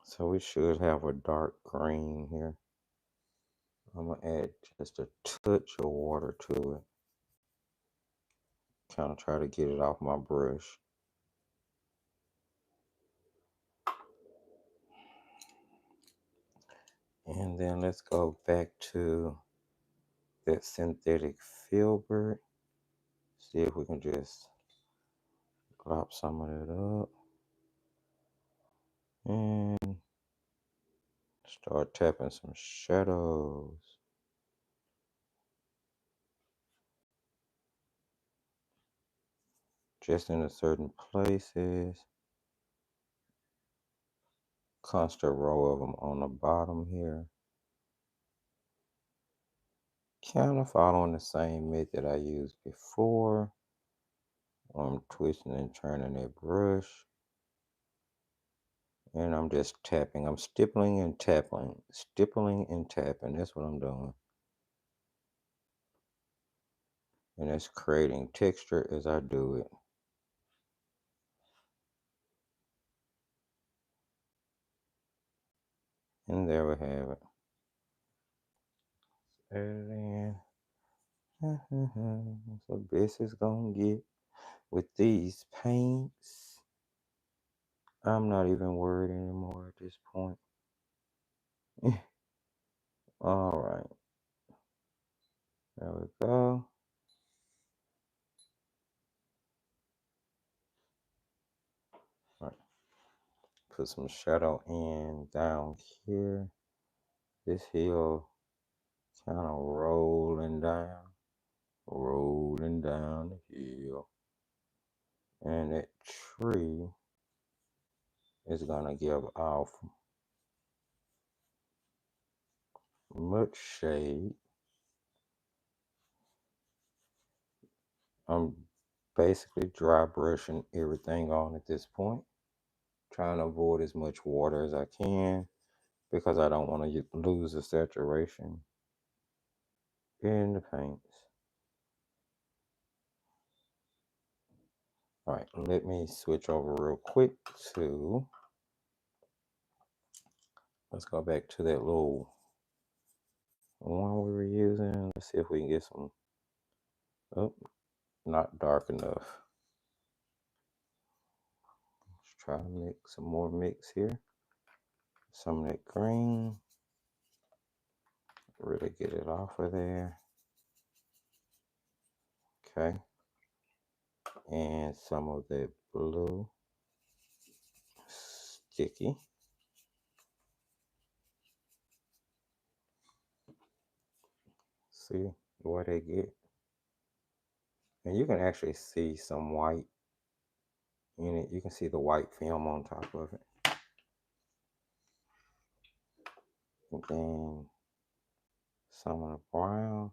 So we should have a dark green here. I'm gonna add just a touch of water to it. Kind of try to get it off my brush. And then let's go back to that synthetic filbert. See if we can just glop some of it up. And start tapping some shadows. Just in certain places. Constant row of them on the bottom here. Kind of following the same method I used before. I'm twisting and turning that brush. And I'm just tapping. I'm stippling and tapping. Stippling and tapping. That's what I'm doing. And it's creating texture as I do it. And there we have it. Add it in. So best it's gonna get with these paints. I'm not even worried anymore at this point. All right. There we go. All right. Put some shadow in down here. This hill kind of rolling down the hill. And that tree is gonna give off much shade. I'm basically dry brushing everything on at this point, trying to avoid as much water as I can because I don't want to lose the saturation in the paints. All right, let me switch over real quick to, let's go back to that little one we were using. Let's see if we can get some, oh, not dark enough. Let's try to mix some more mix here. Some of that green, really get it off of there. Okay. And some of that blue, sticky. See what they get. And you can actually see some white in it. You can see the white film on top of it. And then some of the brown.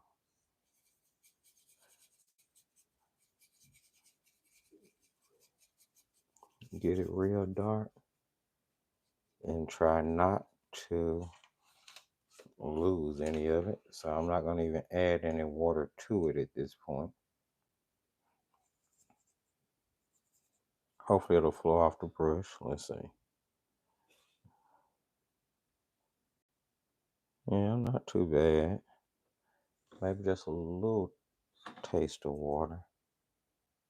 Get it real dark. And try not to lose any of it. So I'm not going to even add any water to it at this point. Hopefully it'll flow off the brush. Let's see. Yeah, not too bad. Maybe just a little taste of water,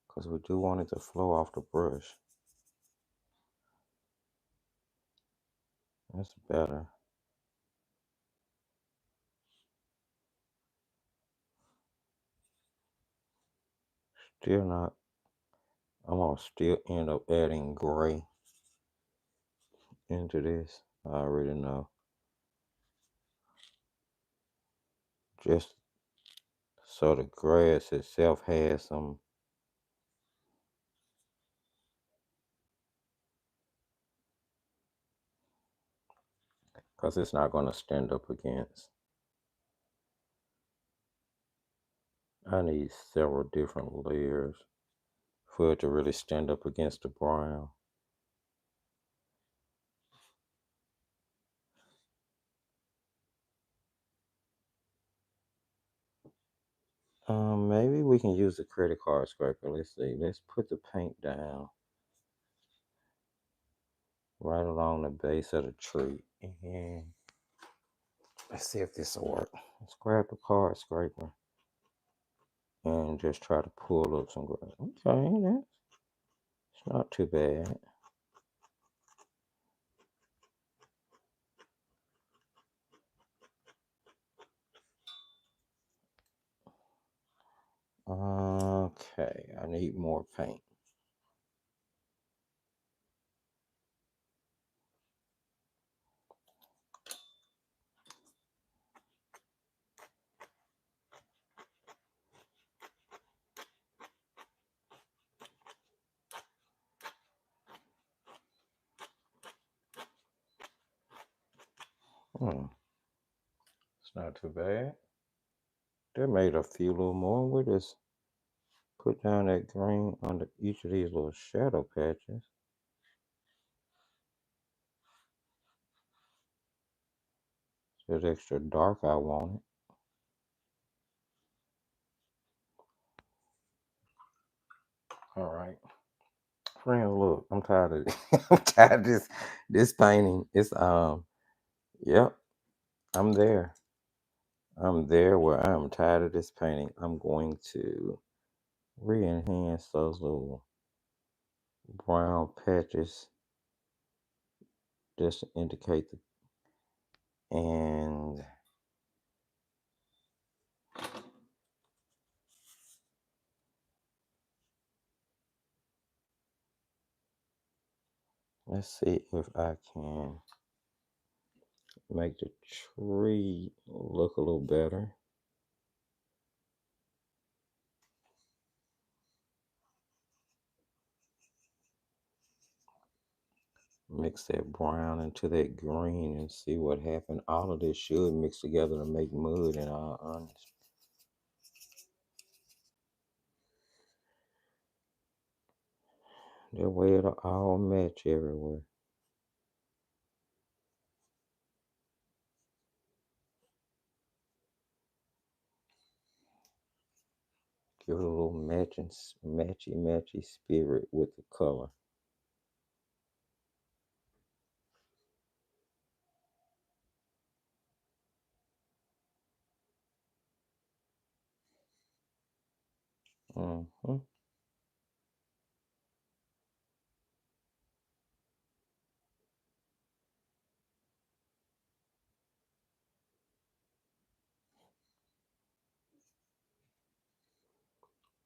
because we do want it to flow off the brush. That's better. Still not. I'm gonna still end up adding gray into this. I already know. Just so the grass itself has some, because it's not going to stand up against. I need several different layers for it to really stand up against the brown. Maybe we can use the credit card scraper. Let's see. Let's put the paint down right along the base of the tree. And let's see if this will work. Let's grab the card scraper and just try to pull up some grass. Okay, it's not too bad. Okay, I need more paint. It's not too bad. They made a few little more. We just put down that green under each of these little shadow patches. So it's extra dark I want it. All right. Friend, look, I'm tired of I'm tired of this painting. It's yep, I'm there. I'm there where I'm tired of this painting. I'm going to re-enhance those little brown patches just to indicate the and let's see if I can make the tree look a little better. Mix that brown into that green and see what happened. All of this should mix together to make mud, in all honesty. That way it'll all match everywhere. Give it a little matchy spirit with the color. Mm-hmm.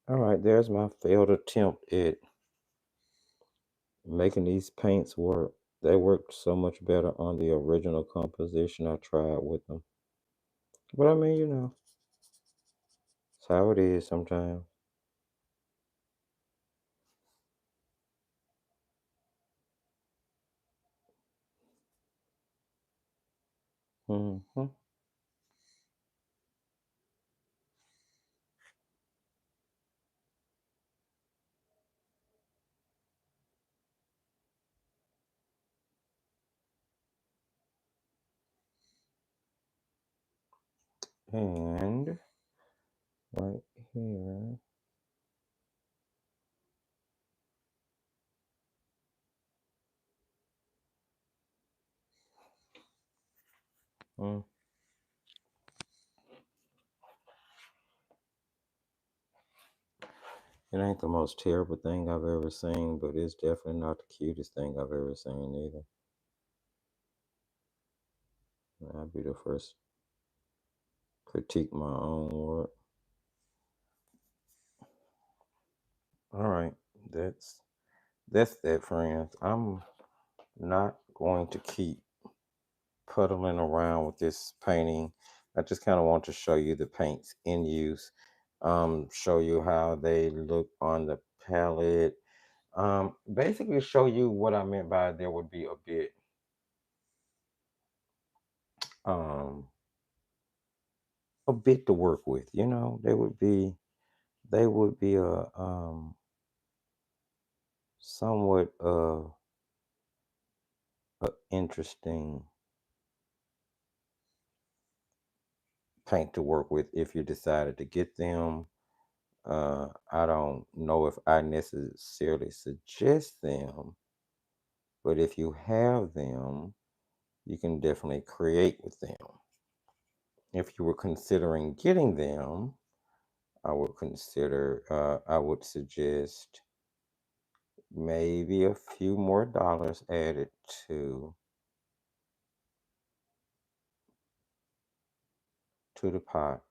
All right, there's my failed attempt at making these paints work. They worked so much better on the original composition I tried with them. But I mean, it's how it is sometimes. Mm-hmm. And right here. Mm, it ain't the most terrible thing I've ever seen, but it's definitely not the cutest thing I've ever seen either. I'll be the first to critique my own work. All right, that's that, friends. I'm not going to keep puddling around with this painting. I just kind of want to show you the paints in use, show you how they look on the palette, basically show you what I meant by there would be um, a bit to work with. They would be a somewhat a interesting paint to work with if you decided to get them. I don't know if I necessarily suggest them, but if you have them, you can definitely create with them. If you were considering getting them, I would suggest maybe a few more dollars added to the pot,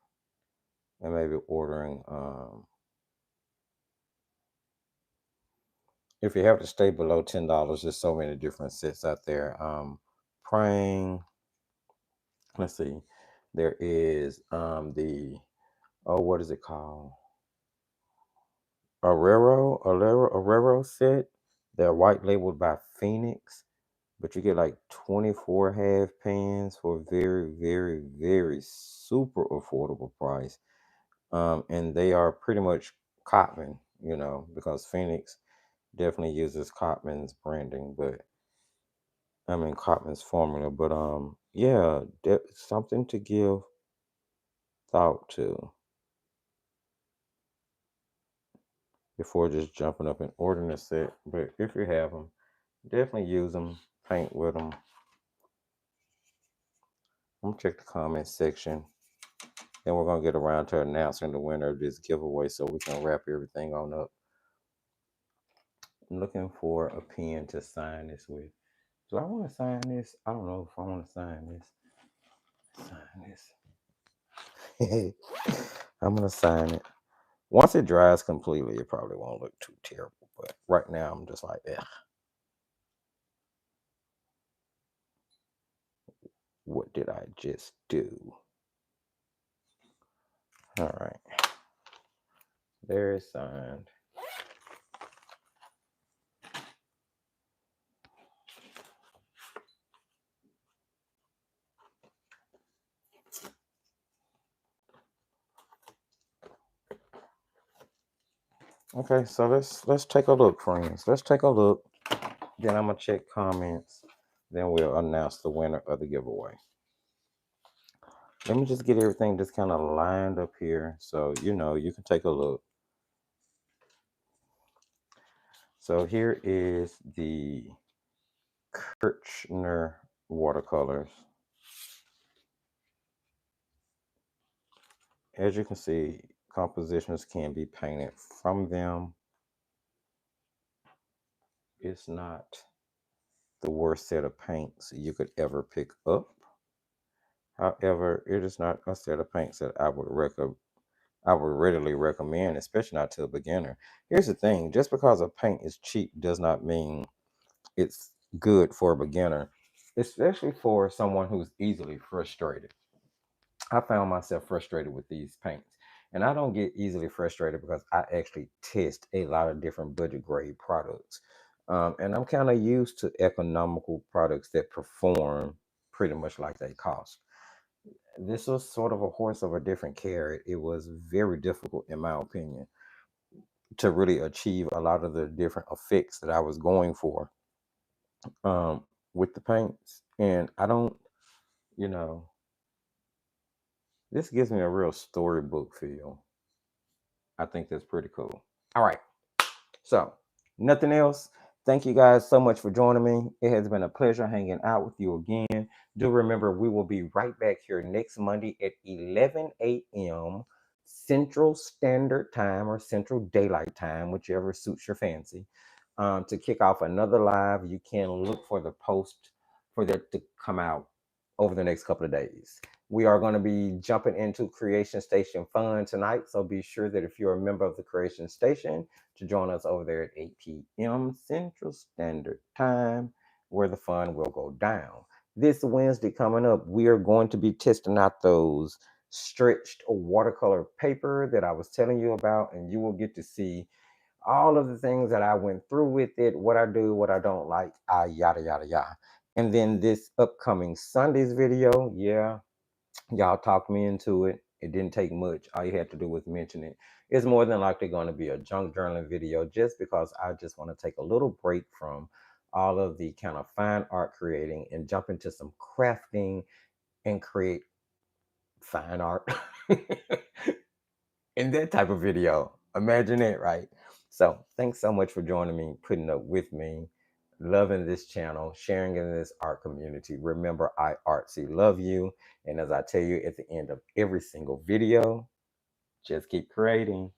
and maybe ordering if you have to stay below $10, there's so many different sets out there. Praying. Let's see. There is the, oh, what is it called? Arrero set. They're white labeled by Phoenix, but you get like 24 half pans for a very, very, very super affordable price. And they are pretty much Cotman, you know, because Phoenix definitely uses Cotman's branding, but I mean Cotman's formula. But yeah, something to give thought to before just jumping up and ordering a set. But if you have them, definitely use them, paint with them. I'm gonna check the comment section. Then we're gonna get around to announcing the winner of this giveaway so we can wrap everything on up. I'm looking for a pen to sign this with. Do I want to sign this? I don't know if I want to sign this. I'm gonna sign it. Once it dries completely, it probably won't look too terrible. But right now, I'm just like, yeah. What did I just do? All right. There it's signed. Okay, so let's take a look, friends. Let's take a look. Then I'm gonna check comments. Then we'll announce the winner of the giveaway. Let me just get everything just kind of lined up here so you know you can take a look. So here is the Kirchner watercolors. As you can see, compositions can be painted from them. It's not the worst set of paints you could ever pick up. However, it is not a set of paints that I would readily recommend, especially not to a beginner. Here's the thing: just because a paint is cheap does not mean it's good for a beginner, especially for someone who's easily frustrated. I found myself frustrated with these paints. And I don't get easily frustrated because I actually test a lot of different budget grade products. And I'm kind of used to economical products that perform pretty much like they cost. This was sort of a horse of a different carrot. It was very difficult, in my opinion, to really achieve a lot of the different effects that I was going for um, with the paints. And I don't, you know, this gives me a real storybook feel. I think that's pretty cool. All right. So, nothing else. Thank you guys so much for joining me. It has been a pleasure hanging out with you again. Do remember, we will be right back here next Monday at 11 a.m. Central Standard Time or Central Daylight Time, whichever suits your fancy, to kick off another live. You can look for the post for that to come out over the next couple of days. We are going to be jumping into Creation Station Fun tonight. So be sure that if you're a member of the Creation Station, to join us over there at 8 p.m. Central Standard Time, where the fun will go down. This Wednesday coming up, we are going to be testing out those stretched watercolor paper that I was telling you about, and you will get to see all of the things that I went through with it, what I do, what I don't like, yada, yada, yada. And then this upcoming Sunday's video, yeah, y'all talked me into it. It didn't take much. All you had to do was mention it. It's more than likely going to be a junk journaling video just because I just want to take a little break from all of the kind of fine art creating and jump into some crafting and create fine art in that type of video. Imagine it, right? So thanks so much for joining me, putting up with me, loving this channel, sharing in this art community. Remember, I artsy love you. And as I tell you at the end of every single video, just keep creating.